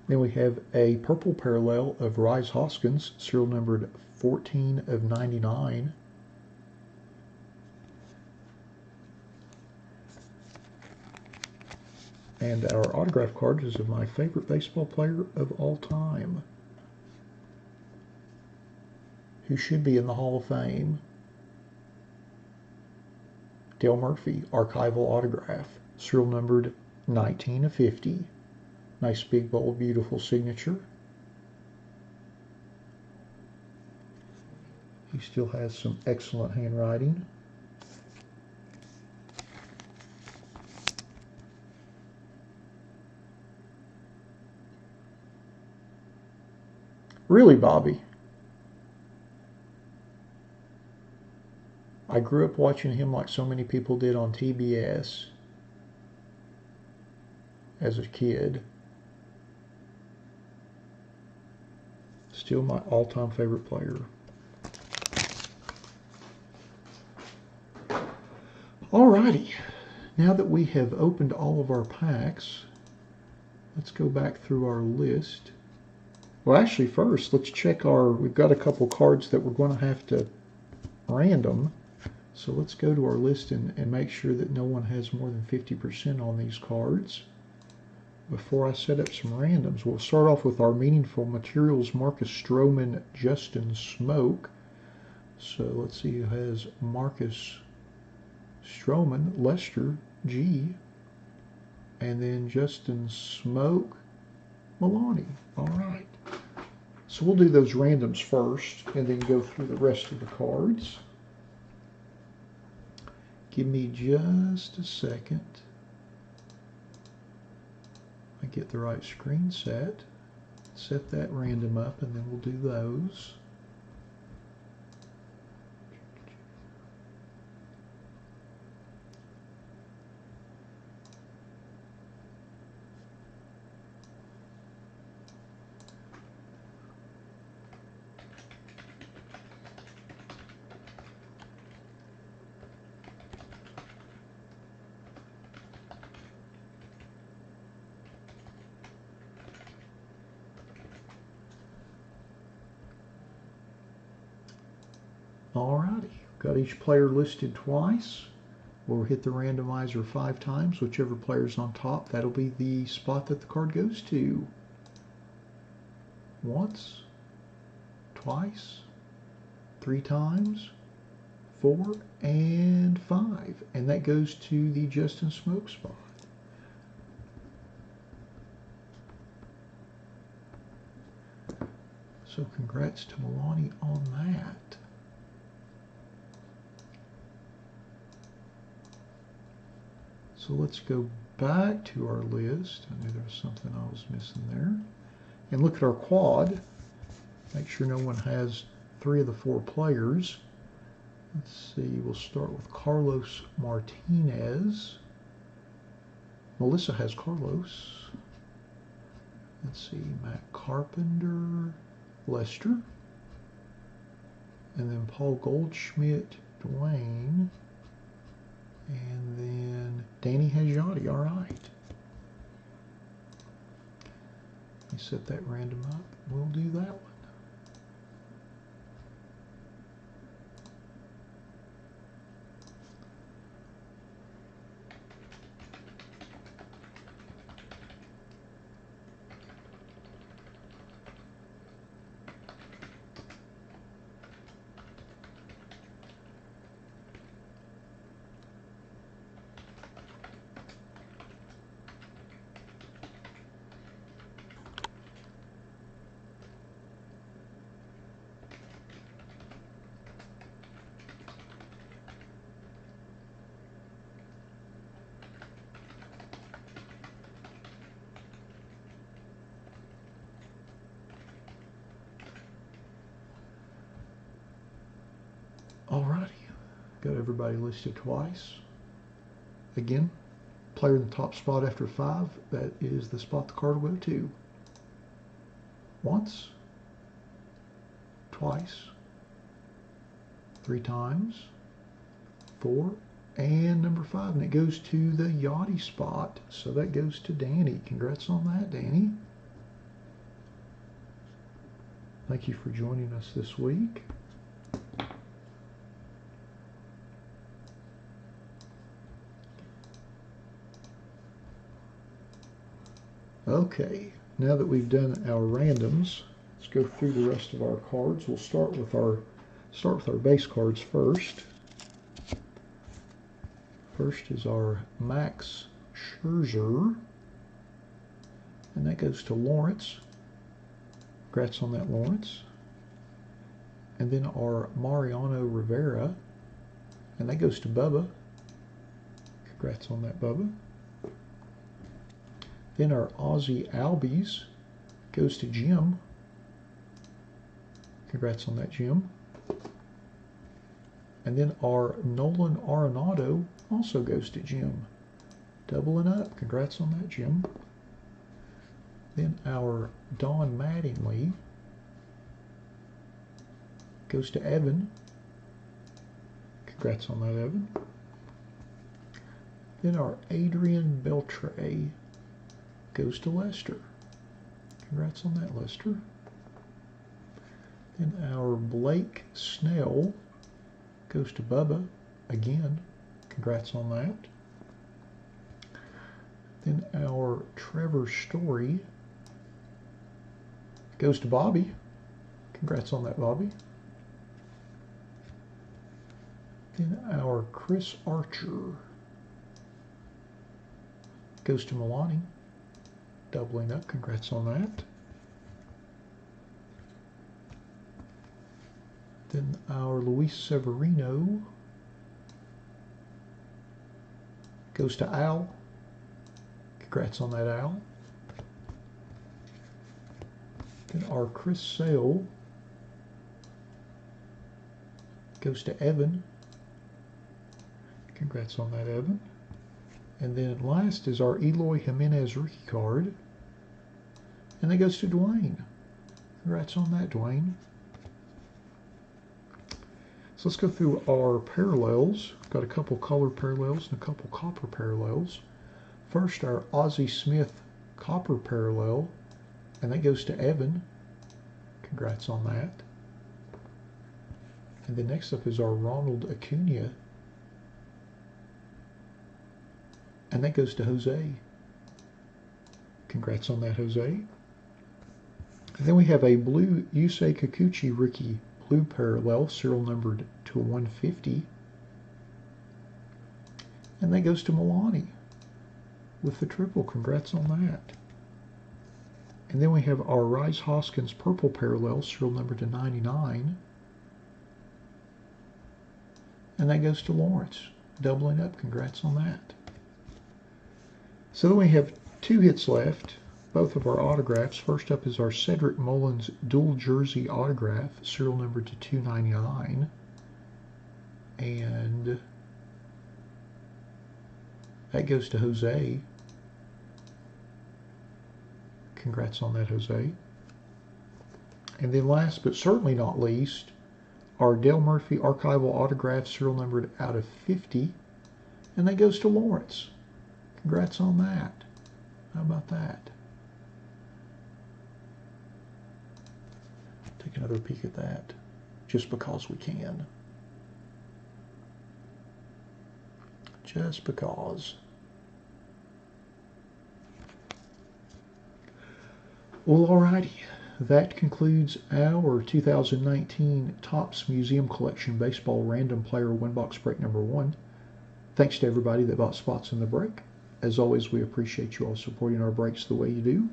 Then we have a purple parallel of Rhys Hoskins, serial numbered 14 of 99. And our autograph card is of my favorite baseball player of all time, who should be in the Hall of Fame. Dale Murphy, archival autograph, serial numbered 19 of 50. Nice big, bold, beautiful signature. He still has some excellent handwriting. Really, Bobby? I grew up watching him like so many people did on TBS as a kid. Still my all-time favorite player. Alrighty, now that we have opened all of our packs, let's go back through our list. Well, actually, first, let's check we've got a couple cards that we're going to have to random. So let's go to our list and make sure that no one has more than 50% on these cards. before I set up some randoms. We'll start off with our meaningful materials, Marcus Stroman, Justin Smoke. So let's see who has Marcus Stroman, Lester, G, and then Justin Smoke, Milani. All right. So we'll do those randoms first and then go through the rest of the cards. Give me just a second. I get the right screen set. Set that random up and then we'll do those. Alrighty, got each player listed twice. We'll hit the randomizer 5 times. Whichever player's on top, that'll be the spot that the card goes to. Once, twice, 3 times, 4, and 5. And that goes to the Justin Smoke spot. So congrats to Milani on that. So let's go back to our list. I knew there was something I was missing there. And look at our quad. Make sure no one has 3 of the 4 players. Let's see, we'll start with Carlos Martinez. Melissa has Carlos. Let's see, Matt Carpenter, Lester. And then Paul Goldschmidt, Dwayne. And then Danny has Yachty. All right. Let me set that random up. We'll do that one. Alrighty, got everybody listed twice. Again, player in the top spot after 5, that is the spot the card will go to. Once, twice, 3 times, 4, and number 5, and it goes to the Yachty spot. So that goes to Danny. Congrats on that, Danny. Thank you for joining us this week. Okay, now that we've done our randoms, let's go through the rest of our cards. We'll start with our base cards first. First is our Max Scherzer, and that goes to Lawrence. Congrats on that, Lawrence. And then our Mariano Rivera, and that goes to Bubba. Congrats on that, Bubba. Then our Ozzie Albies goes to Jim. Congrats on that, Jim. And then our Nolan Arenado also goes to Jim. Doubling up. Congrats on that, Jim. Then our Don Mattingly goes to Evan. Congrats on that, Evan. Then our Adrian Beltre goes to Lester. Congrats on that, Lester. Then our Blake Snell goes to Bubba again. Congrats on that. Then our Trevor Story goes to Bobby. Congrats on that, Bobby. Then our Chris Archer goes to Milani. Doubling up. Congrats on that. Then our Luis Severino goes to Al. Congrats on that, Al. Then our Chris Sale goes to Evan. Congrats on that, Evan. And then last is our Eloy Jimenez rookie card. And that goes to Dwayne. Congrats on that, Dwayne. So let's go through our parallels. Got a couple color parallels and a couple copper parallels. First, our Ozzie Smith copper parallel, and that goes to Evan. Congrats on that. And then next up is our Ronald Acuna, and that goes to Jose. Congrats on that, Jose. And then we have a blue Yusei Kikuchi rookie blue parallel, serial numbered to 150. And that goes to Milani with the triple. Congrats on that. And then we have our Rice Hoskins purple parallel, serial numbered to 99. And that goes to Lawrence. Doubling up. Congrats on that. So then we have 2 hits left, both of our autographs. First up is our Cedric Mullins dual jersey autograph, serial number to 299. And that goes to Jose. Congrats on that, Jose. And then last but certainly not least, our Dale Murphy archival autograph, serial numbered out of 50. And that goes to Lawrence. Congrats on that. How about that? Take another peek at that, just because we can. Just because. Well, alrighty. That concludes our 2019 Topps Museum Collection Baseball Random Player One Box Break number 1. Thanks to everybody that bought spots in the break. As always, we appreciate you all supporting our breaks the way you do.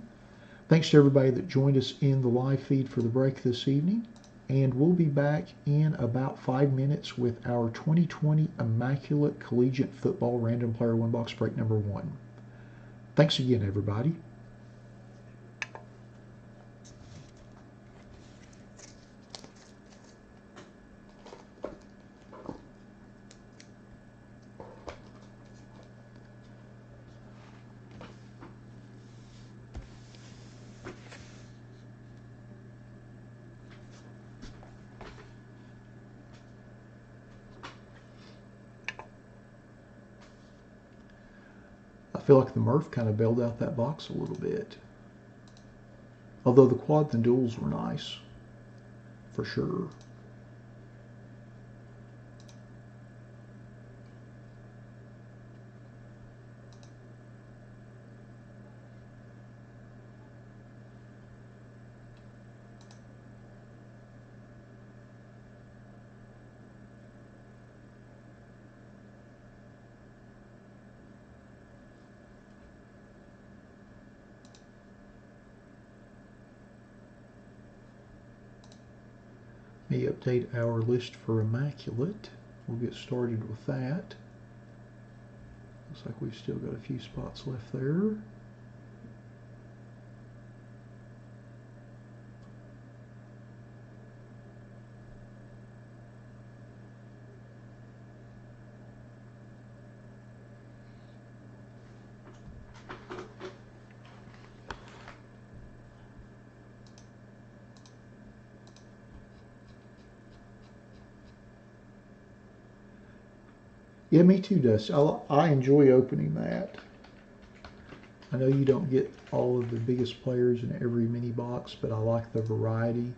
Thanks to everybody that joined us in the live feed for the break this evening. And we'll be back in about 5 minutes with our 2020 Immaculate Collegiate Football Random Player One Box Break number 1. Thanks again, everybody. I feel like the Murph kind of bailed out that box a little bit. Although the quad and duels were nice, for sure. Let me update our list for Immaculate. We'll get started with that. Looks like we've still got a few spots left there. Yeah, me too, Dust. I enjoy opening that. I know you don't get all of the biggest players in every mini box, but I like the variety.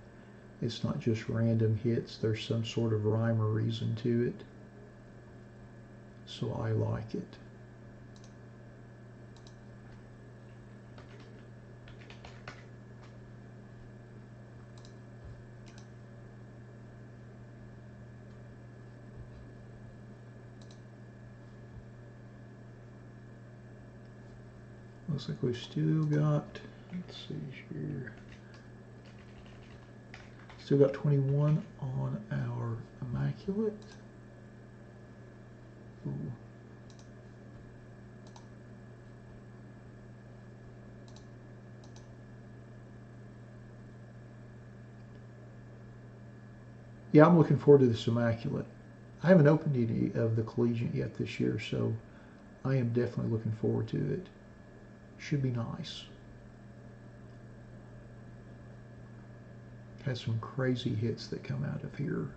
It's not just random hits. There's some sort of rhyme or reason to it. So I like it. Looks like we've still got, let's see here, still got 21 on our Immaculate. Ooh. Yeah, I'm looking forward to this Immaculate. I haven't opened any of the Collegiate yet this year, so I am definitely looking forward to it. Should be nice. Has some crazy hits that come out of here.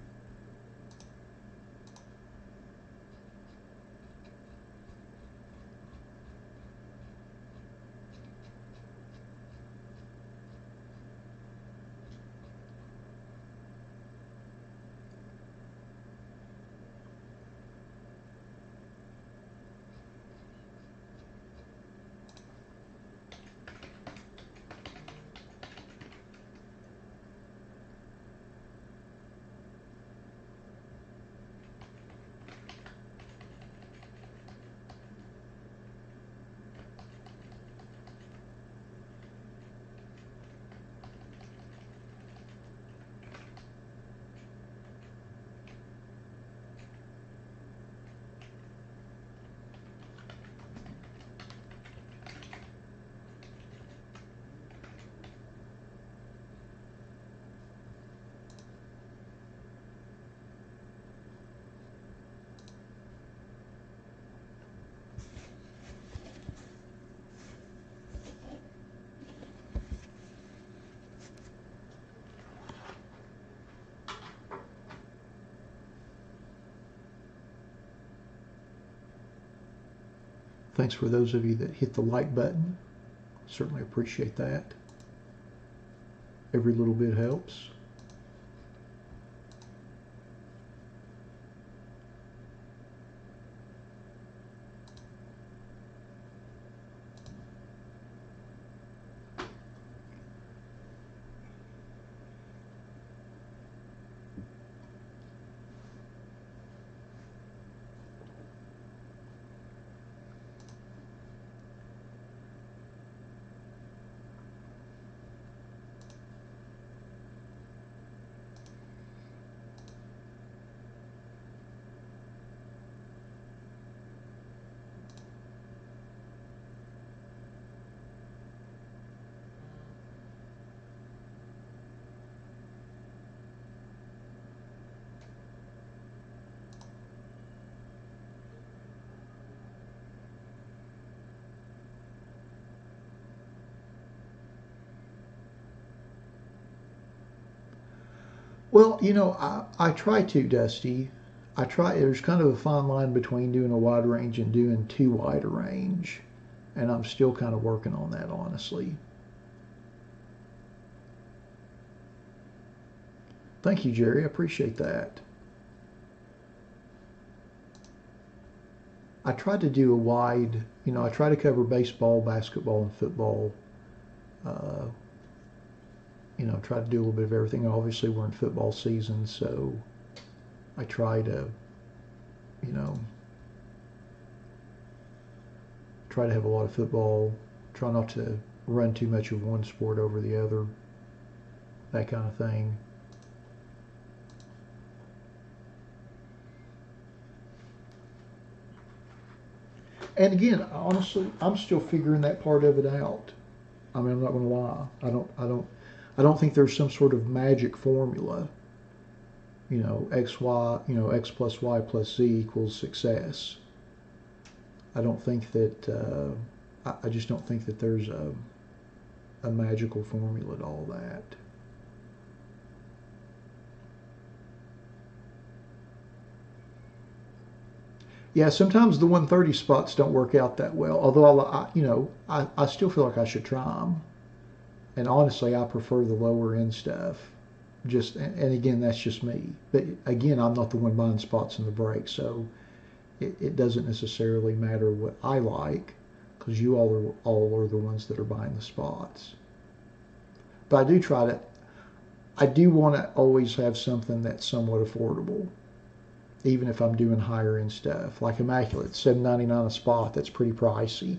Thanks for those of you that hit the like button. Certainly appreciate that. Every little bit helps. Well, I try to, Dusty. I try. There's kind of a fine line between doing a wide range and doing too wide a range, and I'm still kind of working on that, honestly. Thank you, Jerry. I appreciate that. I try to do a wide. I try to cover baseball, basketball, and football. Uh, try to do a little bit of everything. Obviously, we're in football season, so I try to, you know, try to have a lot of football. Try not to run too much of one sport over the other. That kind of thing. And again, honestly, I'm still figuring that part of it out. I mean, I'm not going to lie. I don't think there's some sort of magic formula. X plus Y plus Z equals success. I don't think that. I just don't think that there's a magical formula to all that. Yeah, sometimes the 130 spots don't work out that well. Although I still feel like I should try them. And honestly, I prefer the lower end stuff. And again, that's just me. But again, I'm not the one buying spots in the break, so it doesn't necessarily matter what I like, because you all are the ones that are buying the spots. But I do want to always have something that's somewhat affordable, even if I'm doing higher end stuff. Like Immaculate, $7.99 a spot. That's pretty pricey.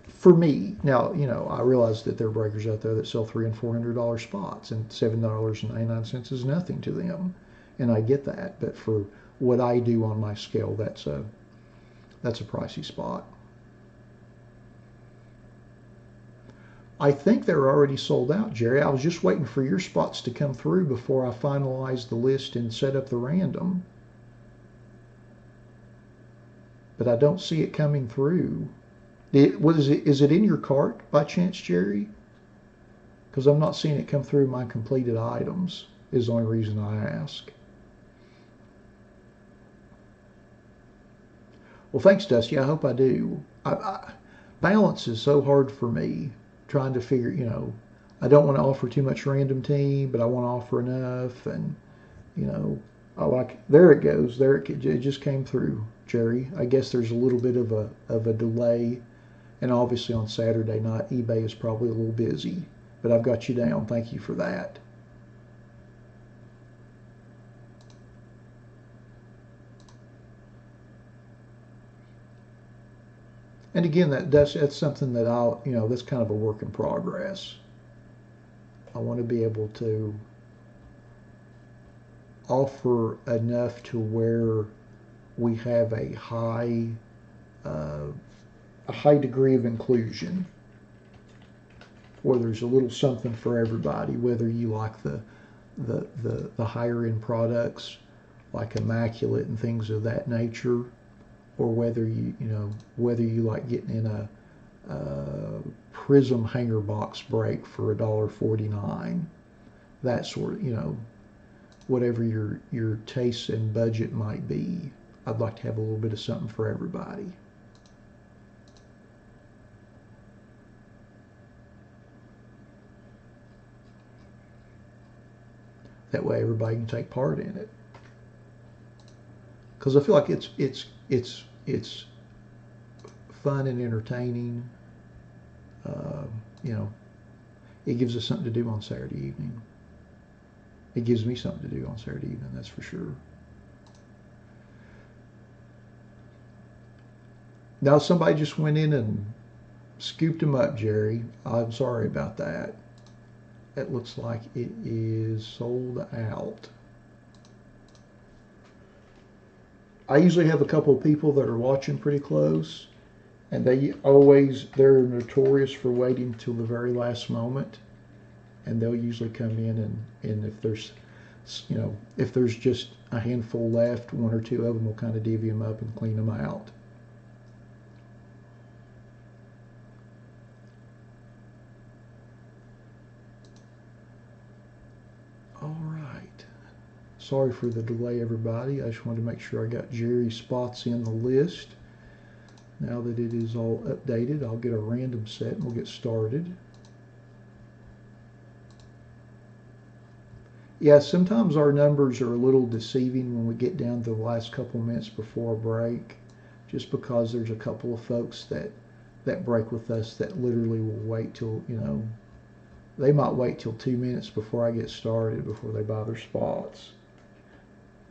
For me, now, I realize that there are breakers out there that sell $300 and $400 spots, and $7.99 is nothing to them, and I get that. But for what I do on my scale, that's a pricey spot. I think they're already sold out, Jerry. I was just waiting for your spots to come through before I finalized the list and set up the random. But I don't see it coming through. What is it? Is it in your cart by chance, Jerry? Because I'm not seeing it come through my completed items, is the only reason I ask. Well, thanks, Dusty. I hope I do. Balance is so hard for me, trying to figure, I don't want to offer too much random team, but I want to offer enough. And, I like, there it goes. It just came through, Jerry. I guess there's a little bit of a delay. And obviously on Saturday night, eBay is probably a little busy. But I've got you down. Thank you for that. And again, that's something that that's kind of a work in progress. I want to be able to offer enough to where we have a high degree of inclusion, where there's a little something for everybody, whether you like the higher end products like Immaculate and things of that nature, or whether you like getting in a Prism hanger box break for $1.49, that sort of, whatever your taste and budget might be. I'd like to have a little bit of something for everybody. That way everybody can take part in it. Because I feel like it's fun and entertaining. It gives us something to do on Saturday evening. It gives me something to do on Saturday evening, that's for sure. Now somebody just went in and scooped them up, Jerry. I'm sorry about that. It looks like it is sold out. I usually have a couple of people that are watching pretty close, and they're notorious for waiting till the very last moment, and they'll usually come in and if there's just a handful left, one or two of them will kind of divvy them up and clean them out. All right. Sorry for the delay, everybody. I just wanted to make sure I got Jerry's spots in the list. Now that it is all updated, I'll get a random set and we'll get started. Yeah, sometimes our numbers are a little deceiving when we get down to the last couple minutes before a break, just because there's a couple of folks that break with us that literally will wait till, they might wait till 2 minutes before I get started before they buy their spots.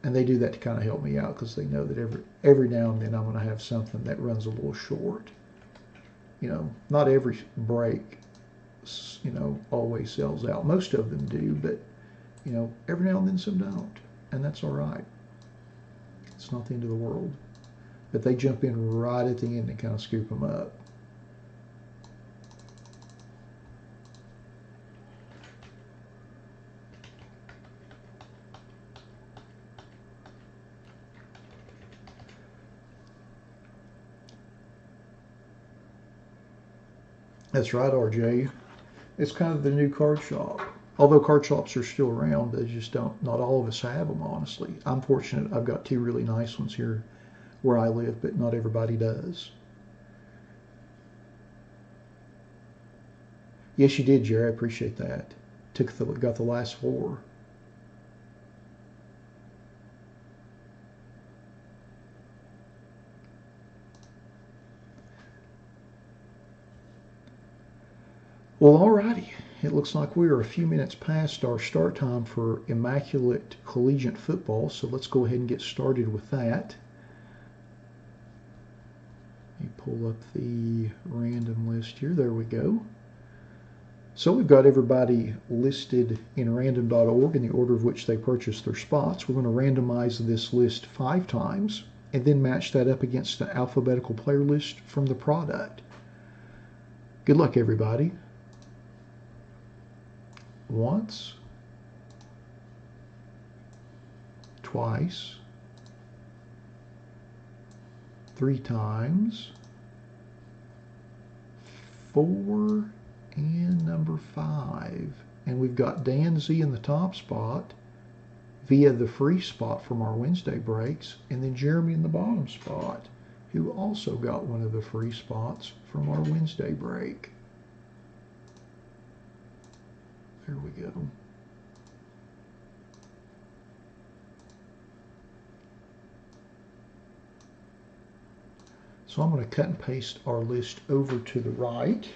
And they do that to kind of help me out, because they know that every now and then I'm going to have something that runs a little short. Not every break, always sells out. Most of them do, but every now and then some don't, and that's all right. It's not the end of the world. But they jump in right at the end and kind of scoop them up. That's right, RJ. It's kind of the new card shop. Although card shops are still around, they just not all of us have them, honestly. I'm fortunate I've got two really nice ones here where I live, but not everybody does. Yes, you did, Jerry. I appreciate that. Got the last four. Well, alrighty. It looks like we are a few minutes past our start time for Immaculate Collegiate Football, so let's go ahead and get started with that. Let me pull up the random list here. There we go. So we've got everybody listed in random.org in the order of which they purchased their spots. We're going to randomize this list 5 times and then match that up against the alphabetical player list from the product. Good luck, everybody. Once, twice, 3 times, 4, and number 5. And we've got Dan Z in the top spot via the free spot from our Wednesday breaks, and then Jeremy in the bottom spot, who also got one of the free spots from our Wednesday break. There we go. So I'm going to cut and paste our list over to the right,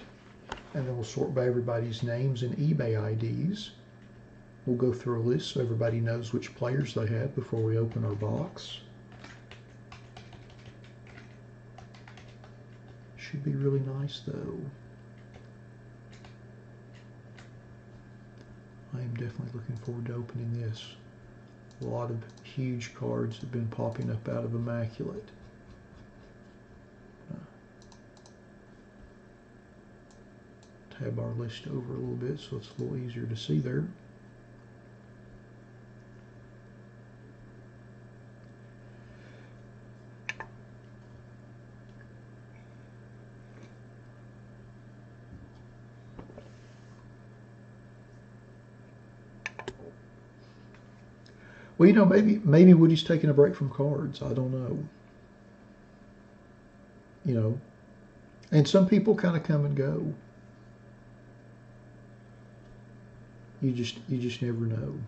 and then we'll sort by everybody's names and eBay IDs. We'll go through a list so everybody knows which players they have before we open our box. Should be really nice though. I am definitely looking forward to opening this. A lot of huge cards have been popping up out of Immaculate. Tab our list over a little bit so it's a little easier to see there. Well, you know, maybe Woody's taking a break from cards. I don't know. You know, and some people kind of come and go. You just never know.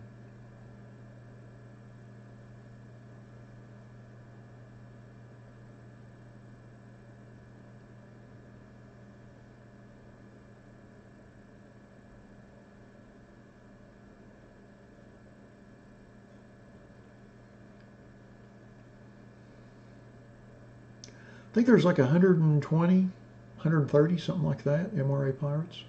I think there's like 120, 130, something like that, MRA Pirates.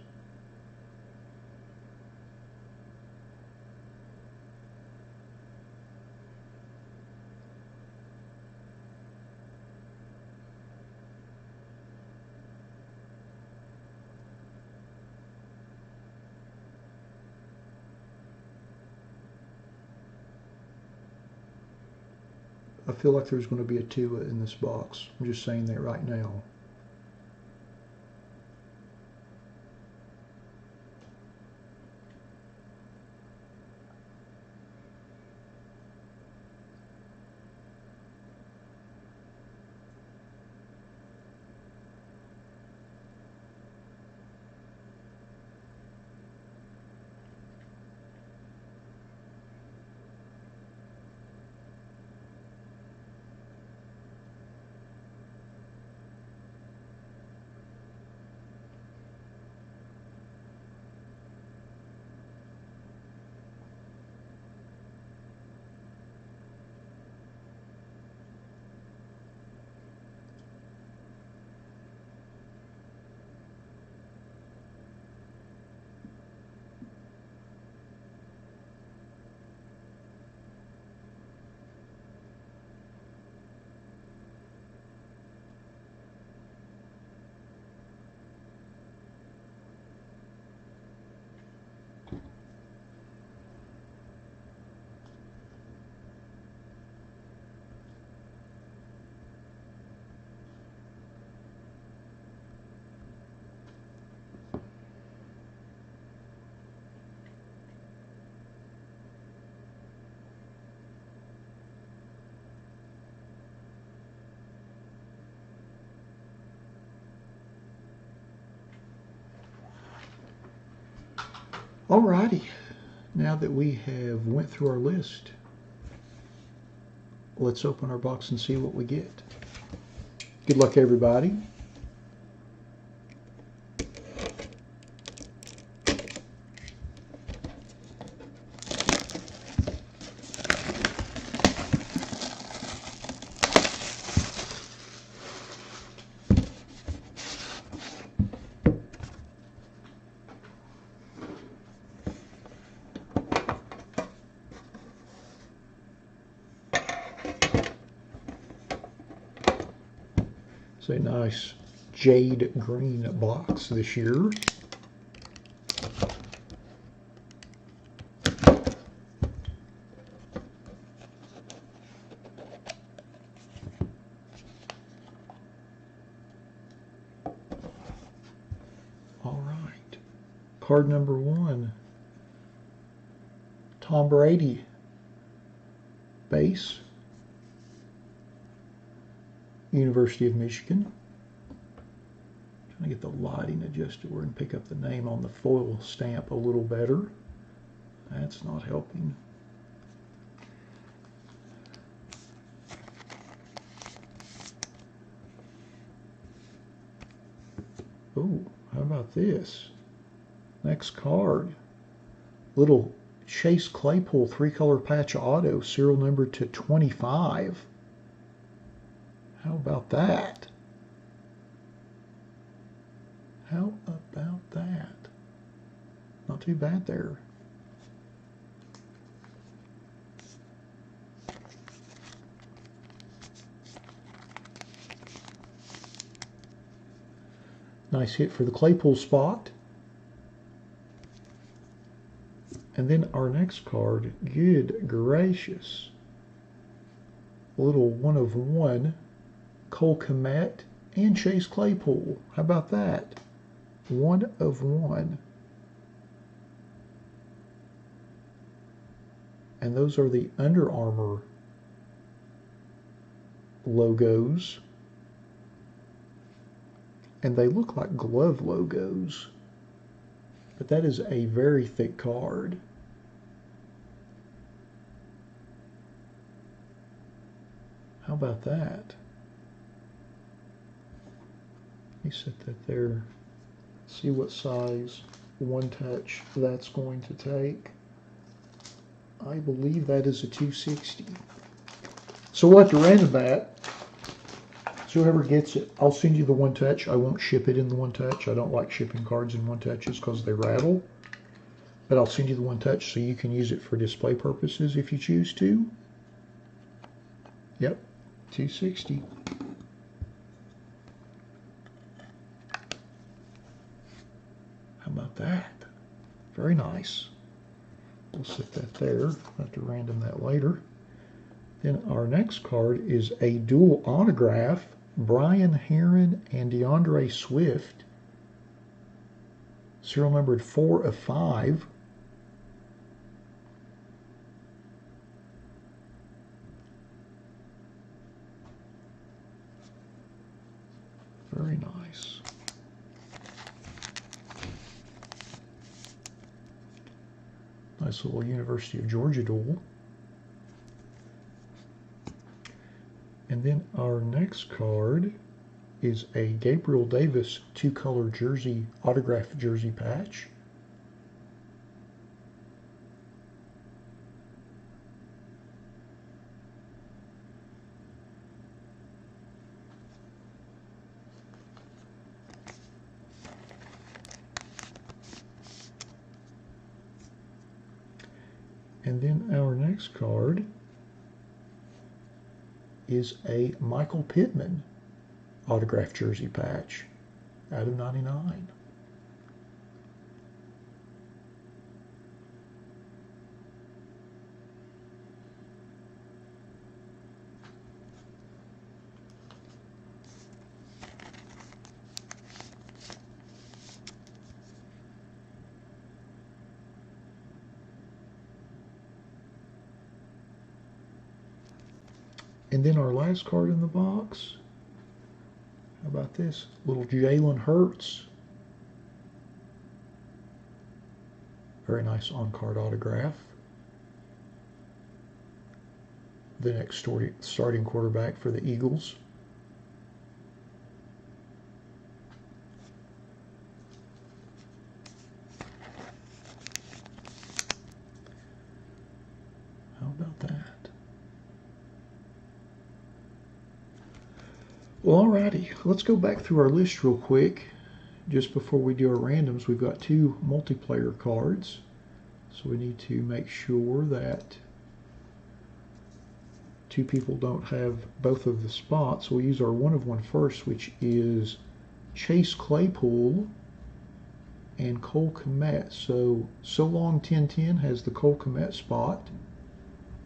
I feel like there's going to be a Tua in this box. I'm just saying that right now. Alrighty, now that we have went through our list, let's open our box and see what we get. Good luck, everybody. It's a nice jade green box this year. All right. Card number 1. Tom Brady base. University of Michigan. Trying to get the lighting adjusted where I can pick up the name on the foil stamp a little better. That's not helping. Oh, how about this? Next card. Little Chase Claypool 3-color patch auto, serial number to 25. How about that? How about that? Not too bad there. Nice hit for the Claypool spot. And then our next card, good gracious. A little 1 of 1, Cole Kmet and Chase Claypool. How about that? 1 of 1. And those are the Under Armour logos. And they look like glove logos. But that is a very thick card. How about that? Let me set that there. See what size one touch that's going to take. I believe that is a 260. So we'll have to random that. So whoever gets it, I'll send you the one touch. I won't ship it in the one touch. I don't like shipping cards in one touches because they rattle. But I'll send you the one touch so you can use it for display purposes if you choose to. Yep, 260. How about that? Very nice. We'll set that there. I'll have to random that later. Then our next card is a dual autograph, Brian Herron and DeAndre Swift. Serial numbered 4 of 5. Very nice. Nice little University of Georgia duel. And then our next card is a Gabriel Davis 2-color jersey, autographed jersey patch. And then our next card is a Michael Pittman autographed jersey patch out of 99. And then our last card in the box, how about this? Little Jalen Hurts. Very nice on-card autograph. The next starting quarterback for the Eagles. How about that? Well, alrighty, let's go back through our list real quick. Just before we do our randoms, we've got 2 multiplayer cards. So we need to make sure that two people don't have both of the spots. We'll use our one of one first, which is Chase Claypool and Cole Kmet. So Long 1010 has the Cole Kmet spot,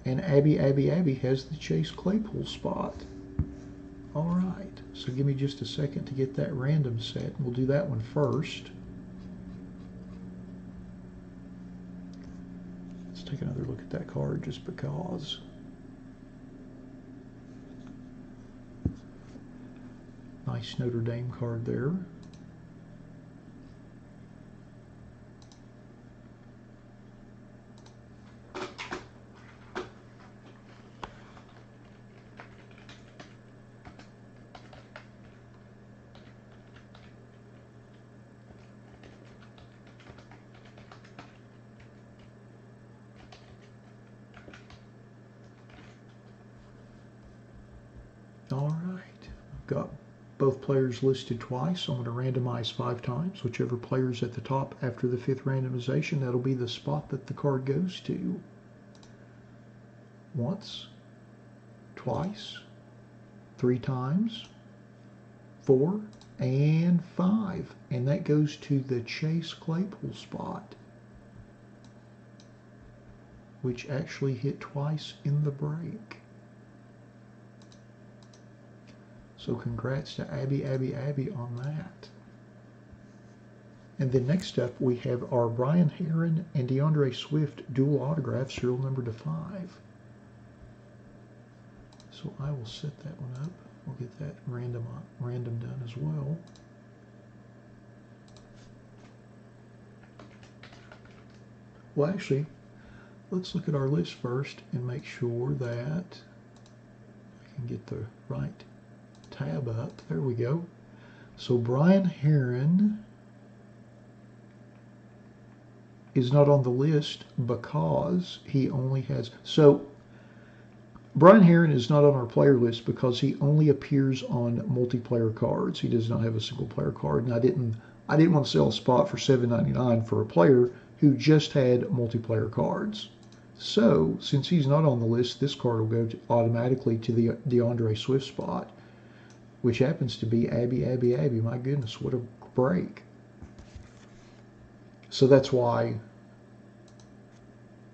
and Abby has the Chase Claypool spot. All right, so give me just a second to get that random set. We'll do that one first. Let's take another look at that card just because. Nice Notre Dame card there. All right, I've got both players listed twice. I'm going to randomize 5 times. Whichever player's at the top after the 5th randomization, that'll be the spot that the card goes to. Once, twice, 3 times, 4, and 5. And that goes to the Chase Claypool spot, which actually hit twice in the break. So congrats to Abby on that. And then next up we have our Brian Herron and DeAndre Swift dual autograph, serial number to 5. So I will set that one up. We'll get that random done as well. Well, actually, let's look at our list first and make sure that I can get the right tab up. There we go. So Brian Herron is not on the list because he only has, so Brian Herron is not on our player list because he only appears on multiplayer cards. He does not have a single player card, and I didn't want to sell a spot for $7.99 for a player who just had multiplayer cards. So since he's not on the list, this card will go automatically to the DeAndre Swift spot, which happens to be Abby. My goodness, what a break. So that's why,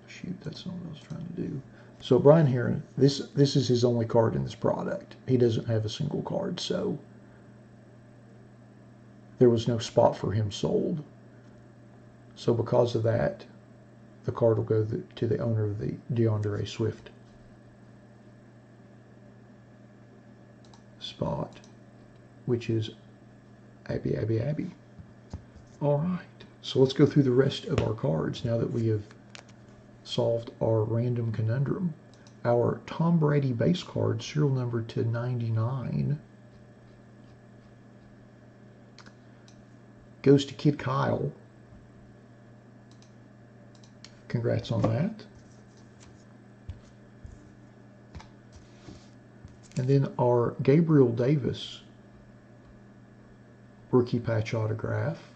shoot, that's not what I was trying to do. So Brian Herron, this is his only card in this product. He doesn't have a single card, so there was no spot for him sold. So because of that, the card will go to the owner of the DeAndre Swift spot, which is Abby. All right, so let's go through the rest of our cards now that we have solved our random conundrum. Our Tom Brady base card, serial number to 99, goes to Kid Kyle. Congrats on that. And then our Gabriel Davis rookie patch autograph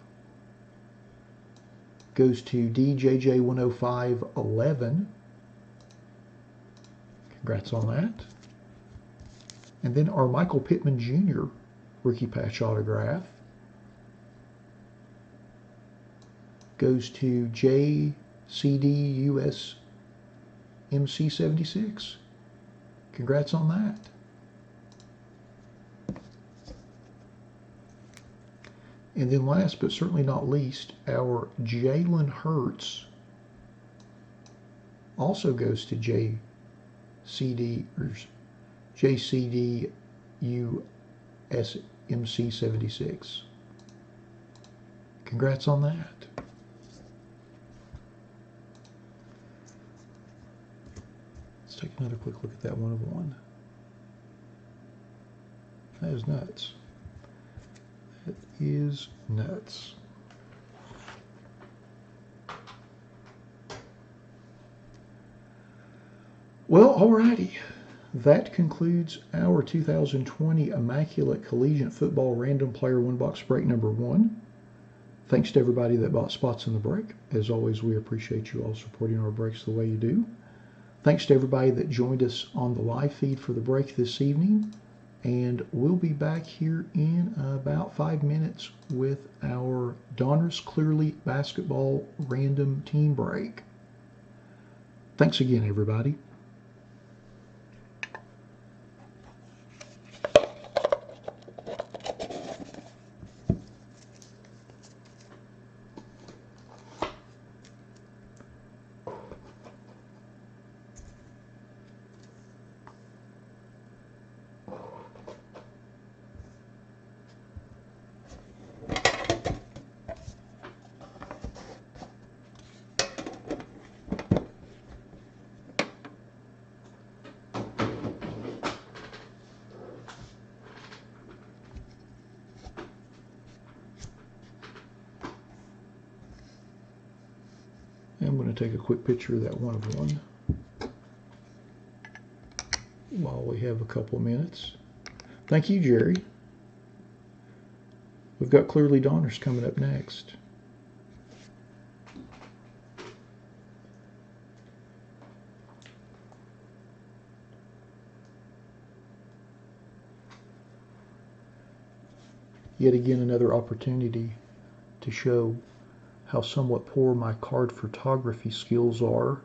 goes to DJJ10511. Congrats on that. And then our Michael Pittman Jr. rookie patch autograph goes to JCDUS MC76. Congrats on that. And then last but certainly not least, our Jalen Hurts also goes to JCDUSMC76. Congrats on that. Let's take another quick look at that one of one. That is nuts. That is nuts. Well, alrighty. That concludes our 2020 Immaculate Collegiate Football Random Player One Box Break number 1. Thanks to everybody that bought spots in the break. As always, we appreciate you all supporting our breaks the way you do. Thanks to everybody that joined us on the live feed for the break this evening. And we'll be back here in about 5 minutes with our Donruss Clearly Basketball Random Team Break. Thanks again, everybody. I'm going to take a quick picture of that 1 of 1 while we have a couple of minutes. Thank you, Jerry. We've got Clearly Donruss coming up next. Yet again, another opportunity to show how somewhat poor my card photography skills are.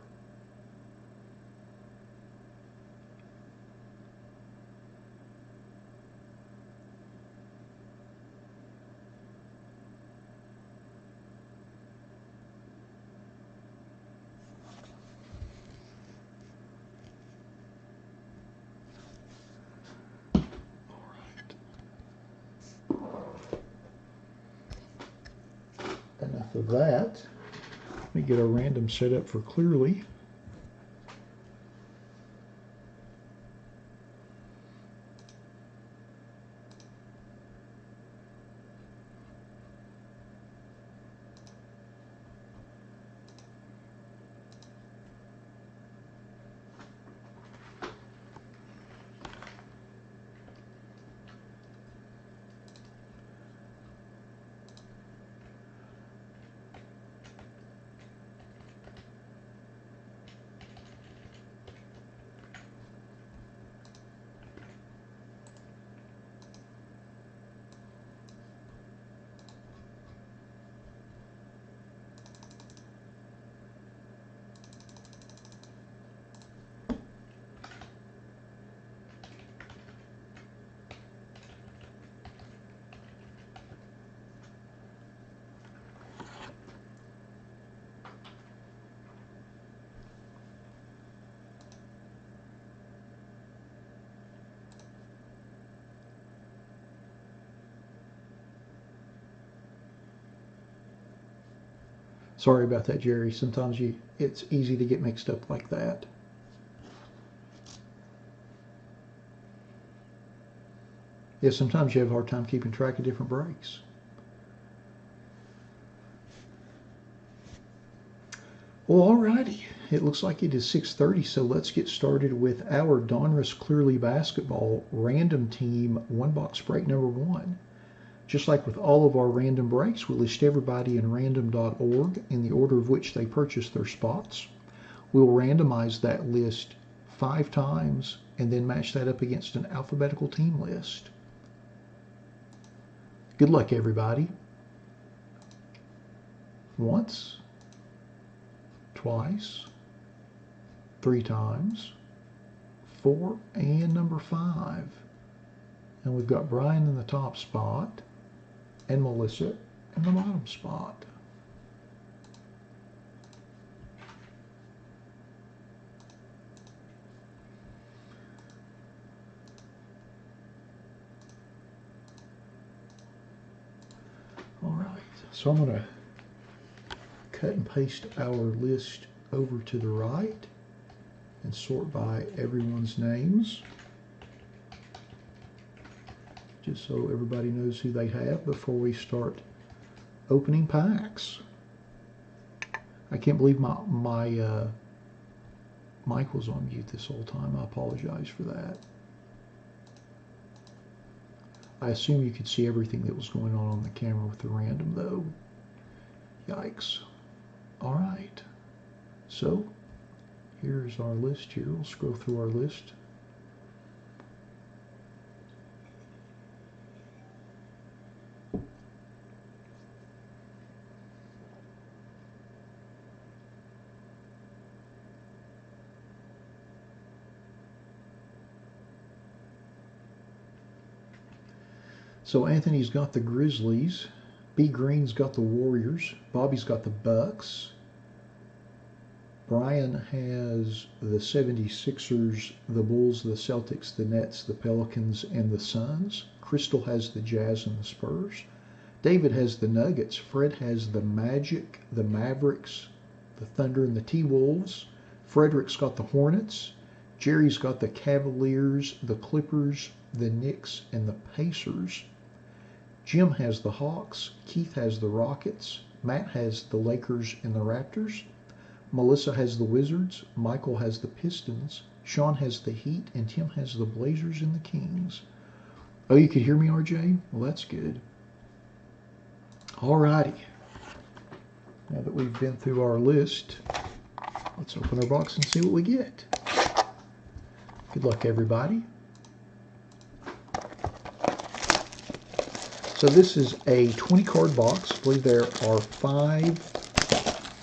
Enough of that. Let me get our random set up for Clearly. Sorry about that, Jerry. Sometimes it's easy to get mixed up like that. Yeah, sometimes you have a hard time keeping track of different breaks. Well, alrighty. It looks like it is 6:30, so let's get started with our Donruss Clearly Basketball Random Team 1-box break number 1. Just like with all of our random breaks, we'll list everybody in random.org in the order of which they purchased their spots. We'll randomize that list 5 times and then match that up against an alphabetical team list. Good luck, everybody. Once, twice, 3 times, 4, and number 5. And we've got Brian in the top spot and Melissa in the bottom spot. All right, so I'm going to cut and paste our list over to the right and sort by everyone's names, just so everybody knows who they have before we start opening packs. I can't believe my mic was on mute this whole time. I apologize for that. I assume you could see everything that was going on the camera with the random, though. Yikes. All right. So, Here's our list here. We'll scroll through our list. So Anthony's got the Grizzlies. B. Green's got the Warriors. Bobby's got the Bucks. Brian has the 76ers, the Bulls, the Celtics, the Nets, the Pelicans, and the Suns. Crystal has the Jazz and the Spurs. David has the Nuggets. Fred has the Magic, the Mavericks, the Thunder, and the T-Wolves. Frederick's got the Hornets. Jerry's got the Cavaliers, the Clippers, the Knicks, and the Pacers. Jim has the Hawks. Keith has the Rockets. Matt has the Lakers and the Raptors. Melissa has the Wizards. Michael has the Pistons. Sean has the Heat. And Tim has the Blazers and the Kings. Oh, you could hear me, RJ? Well, that's good. All righty. Now that we've been through our list, let's open our box and see what we get. Good luck, everybody. So this is a 20-card box. I believe there are 5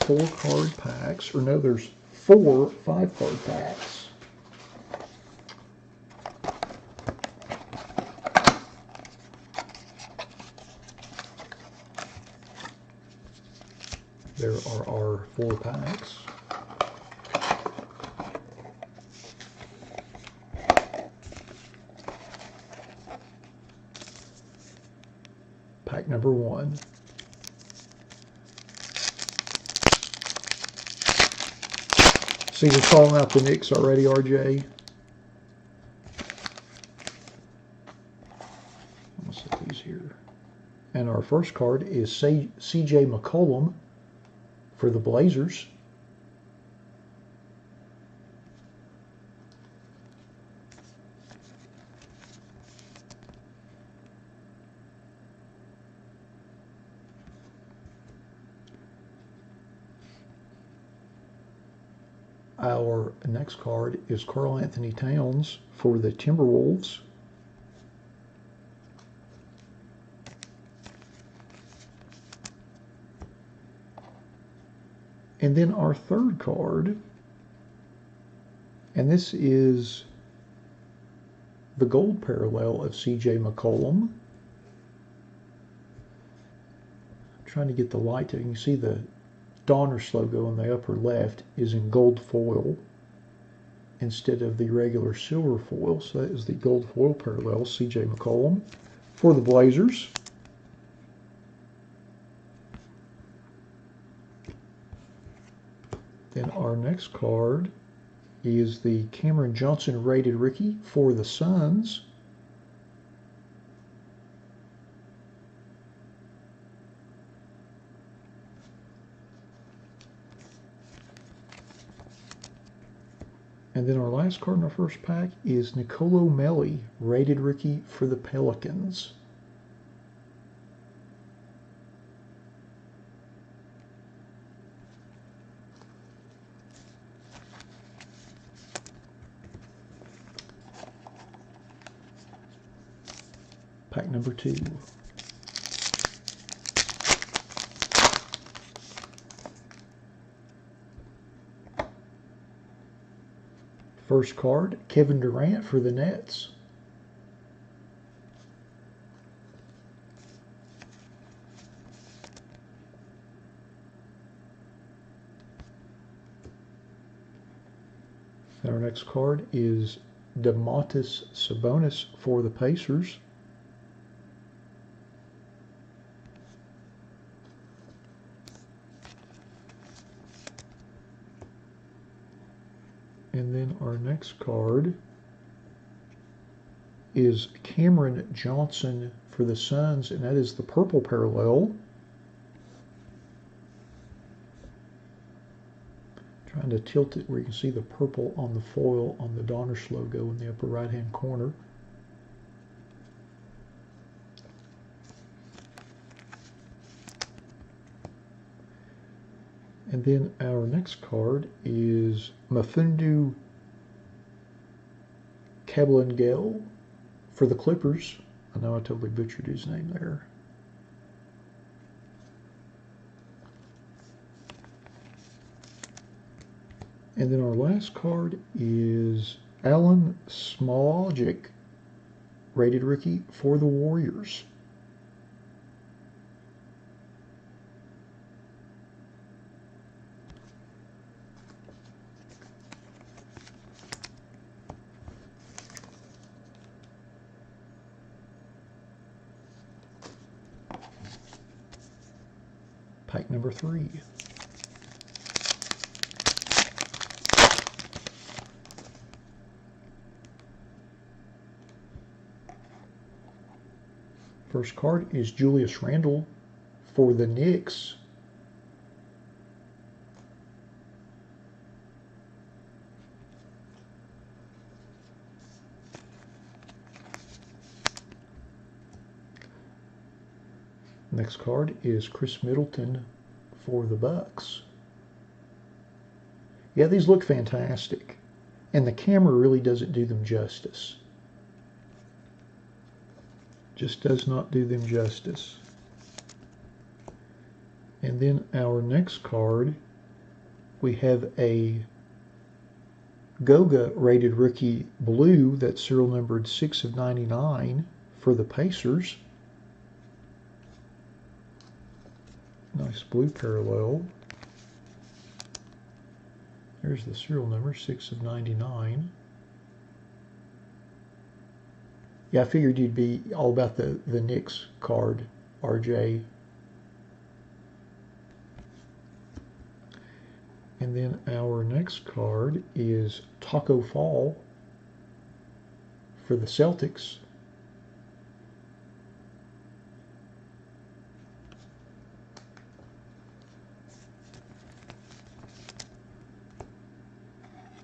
4-card packs. Or no, there's 4 5-card packs. There are our 4 packs. Pack number 1. See, you're calling out the Knicks already, RJ. I'm going to set these here. And our first card is CJ McCollum for the Blazers. Our next card is Karl Anthony Towns for the Timberwolves. And then our third card, and this is the gold parallel of CJ McCollum. I'm trying to get the light to, you can see the Donruss logo in the upper left is in gold foil instead of the regular silver foil. So that is the gold foil parallel, CJ McCollum for the Blazers. Then our next card is the Cameron Johnson rated rookie for the Suns. And then our last card in our first pack is Nicolo Melli, rated rookie for the Pelicans. Pack number 2. First card, Kevin Durant for the Nets. Our next card is Domantas Sabonis for the Pacers. And then our next card is Cameron Johnson for the Suns, and that is the purple parallel. Trying to tilt it where you can see the purple on the foil on the Donruss logo in the upper right-hand corner. And then our next card is Mafundu Kablengel for the Clippers. I know I totally butchered his name there. And then our last card is Alan Smoljic, rated rookie for the Warriors. Pack number 3. First card is Julius Randle for the Knicks. Next card is Chris Middleton for the Bucks. Yeah, these look fantastic, and the camera really doesn't do them justice. Just does not do them justice. And then our next card, we have a Goga rated rookie blue that's serial numbered 6 of 99 for the Pacers. Nice blue parallel. There's the serial number, 6 of 99. Yeah, I figured you'd be all about the Knicks card, RJ. And then our next card is Taco Fall for the Celtics.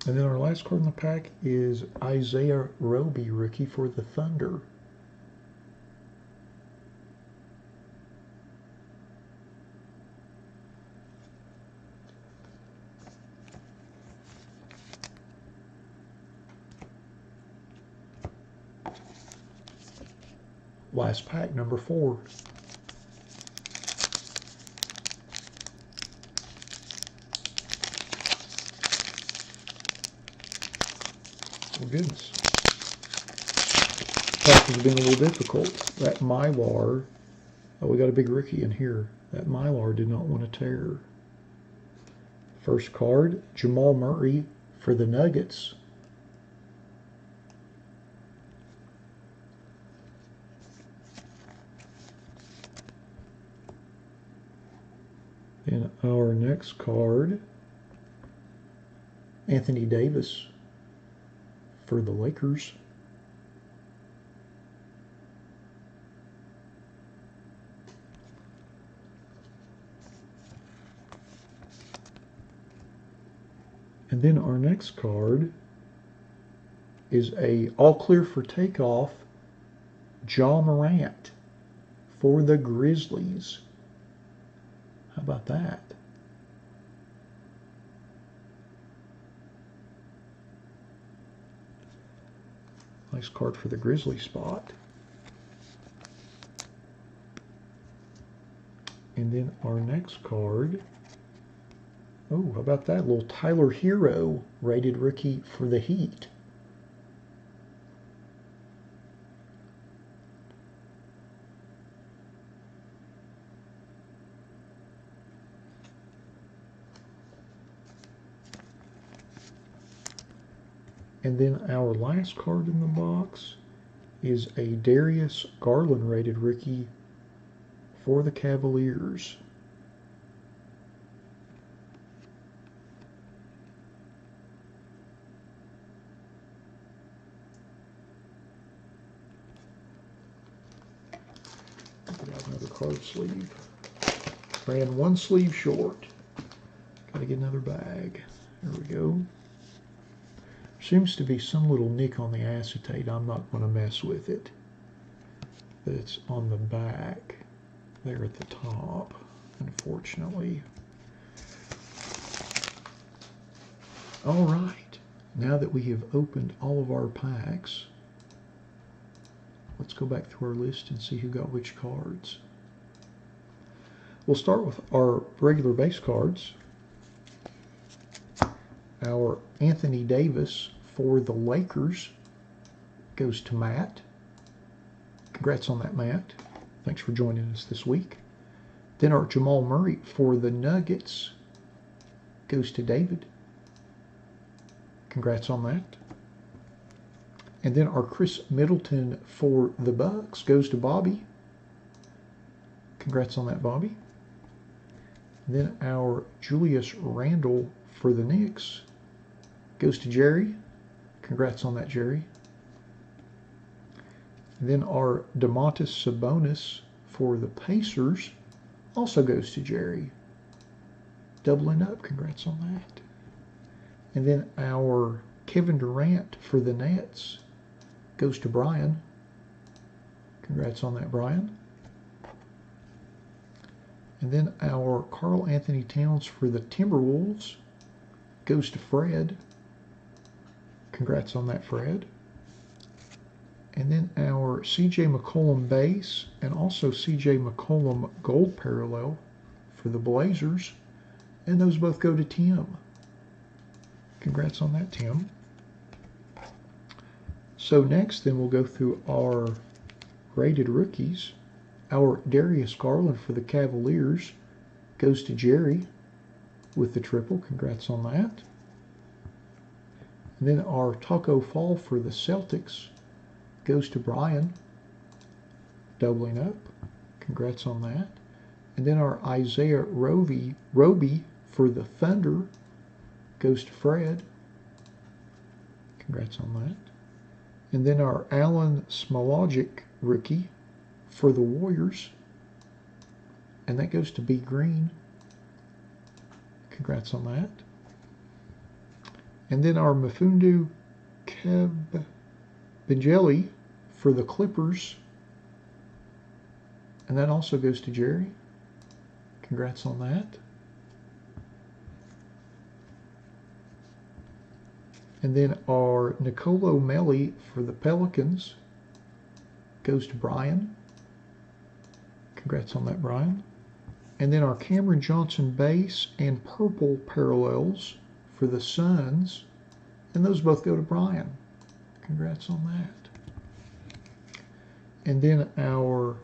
And then our last card in the pack is Isaiah Roby, rookie for the Thunder. Last pack, number 4. Oh goodness. Pack has been a little difficult. That Mylar, oh, we got a big rookie in here. That Mylar did not want to tear. First card, Jamal Murray for the Nuggets. And our next card, Anthony Davis for the Lakers. And then our next card is a all clear for takeoff Ja Morant for the Grizzlies. How about that? Nice card for the Grizzly spot. And then our next card, oh, how about that? Little Tyler Hero, rated rookie for the Heat. And then our last card in the box is a Darius Garland rated rookie for the Cavaliers. Got another card sleeve. Ran one sleeve short. Got to get another bag. There we go. Seems to be some little nick on the acetate. I'm not going to mess with it. But it's on the back there at the top, unfortunately. All right, now that we have opened all of our packs, let's go back through our list and see who got which cards. We'll start with our regular base cards. Our Anthony Davis for the Lakers goes to Matt. Congrats on that, Matt. Thanks for joining us this week. Then our Jamal Murray for the Nuggets goes to David. Congrats on that. And then our Chris Middleton for the Bucks goes to Bobby. Congrats on that, Bobby. And then our Julius Randle for the Knicks goes to Jerry. Congrats on that, Jerry. And then our Domantas Sabonis for the Pacers also goes to Jerry. Doubling up. Congrats on that. And then our Kevin Durant for the Nets goes to Brian. Congrats on that, Brian. And then our Karl Anthony Towns for the Timberwolves goes to Fred. Congrats on that, Fred. And then our C.J. McCollum base and also C.J. McCollum gold parallel for the Blazers. And those both go to Tim. Congrats on that, Tim. So next, then we'll go through our rated rookies. Our Darius Garland for the Cavaliers goes to Jerry with the triple. Congrats on that. And then our Taco Fall for the Celtics goes to Brian. Doubling up. Congrats on that. And then our Isaiah Roby for the Thunder goes to Fred. Congrats on that. And then our Alan Smologic rookie for the Warriors. And that goes to B. Green. Congrats on that. And then our Mfiondu Kabengele for the Clippers. And that also goes to Jerry. Congrats on that. And then our Nicolo Melli for the Pelicans goes to Brian. Congrats on that, Brian. And then our Cameron Johnson base and purple parallels for the Suns. And those both go to Brian. Congrats on that. And then our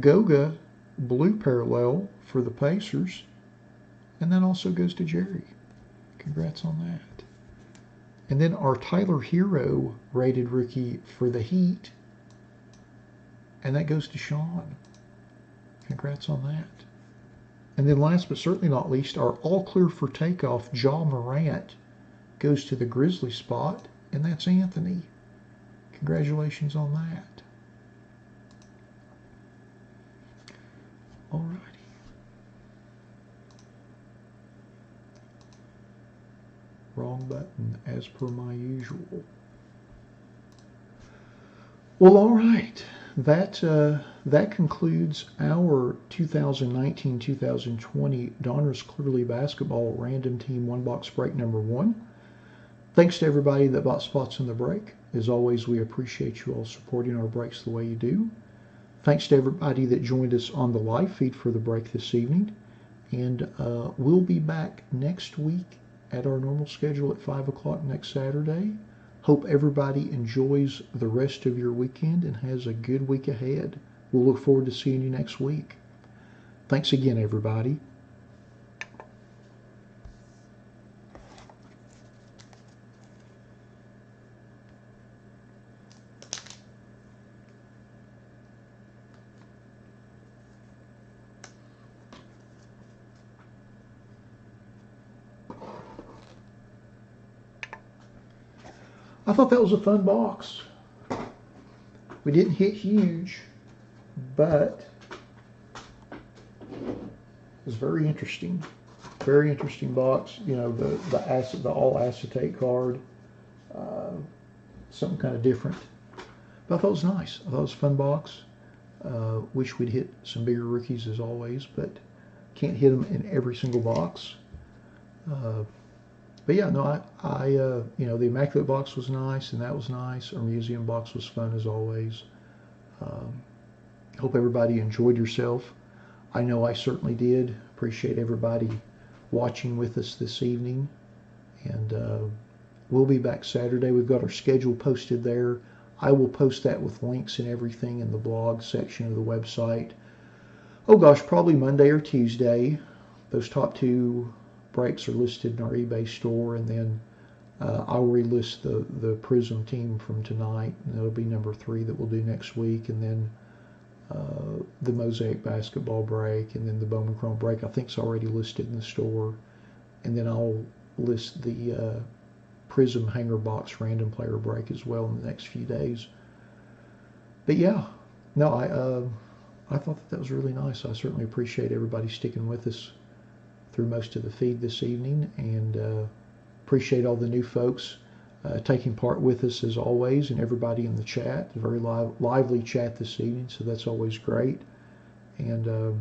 Goga blue parallel for the Pacers. And that also goes to Jerry. Congrats on that. And then our Tyler Hero rated rookie for the Heat. And that goes to Sean. Congrats on that. And then last but certainly not least, our all clear for takeoff Ja Morant goes to the Grizzly spot. And that's Anthony. Congratulations on that. All righty. Wrong button, as per my usual. Well, all right. That concludes our 2019-2020 Donruss Clearly Basketball Random Team One Box Break number 1. Thanks to everybody that bought spots in the break. As always, we appreciate you all supporting our breaks the way you do. Thanks to everybody that joined us on the live feed for the break this evening. And we'll be back next week at our normal schedule at 5 o'clock next Saturday. Hope everybody enjoys the rest of your weekend and has a good week ahead. We'll look forward to seeing you next week. Thanks again, everybody. I thought that was a fun box. We didn't hit huge, but it was very interesting. Very interesting box. You know, the all acetate card, something kind of different. But I thought it was nice. I thought it was a fun box. Wish we'd hit some bigger rookies as always, but can't hit them in every single box. But yeah, no, the Immaculate box was nice, and that was nice. Our museum box was fun as always. Um, Hope everybody enjoyed yourself. I know I certainly did. Appreciate everybody watching with us this evening. And we'll be back Saturday. We've got our schedule posted there. I will post that with links and everything in the blog section of the website. Oh gosh, probably Monday or Tuesday. Those top two breaks are listed in our eBay store, and then I'll relist the Prism team from tonight, and that'll be number 3 that we'll do next week, and then the Mosaic basketball break, and then the Bowman Chrome break I think is already listed in the store, and then I'll list the Prism hanger box random player break as well in the next few days. But yeah, no, I thought that was really nice. I certainly appreciate everybody sticking with us through most of the feed this evening, and appreciate all the new folks taking part with us as always, and everybody in the chat. A very lively chat this evening, so that's always great. And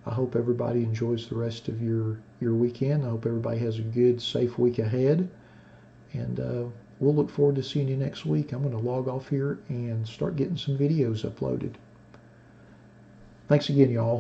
I hope everybody enjoys the rest of your weekend. I hope everybody has a good, safe week ahead. And we'll look forward to seeing you next week. I'm going to log off here and start getting some videos uploaded. Thanks again, y'all.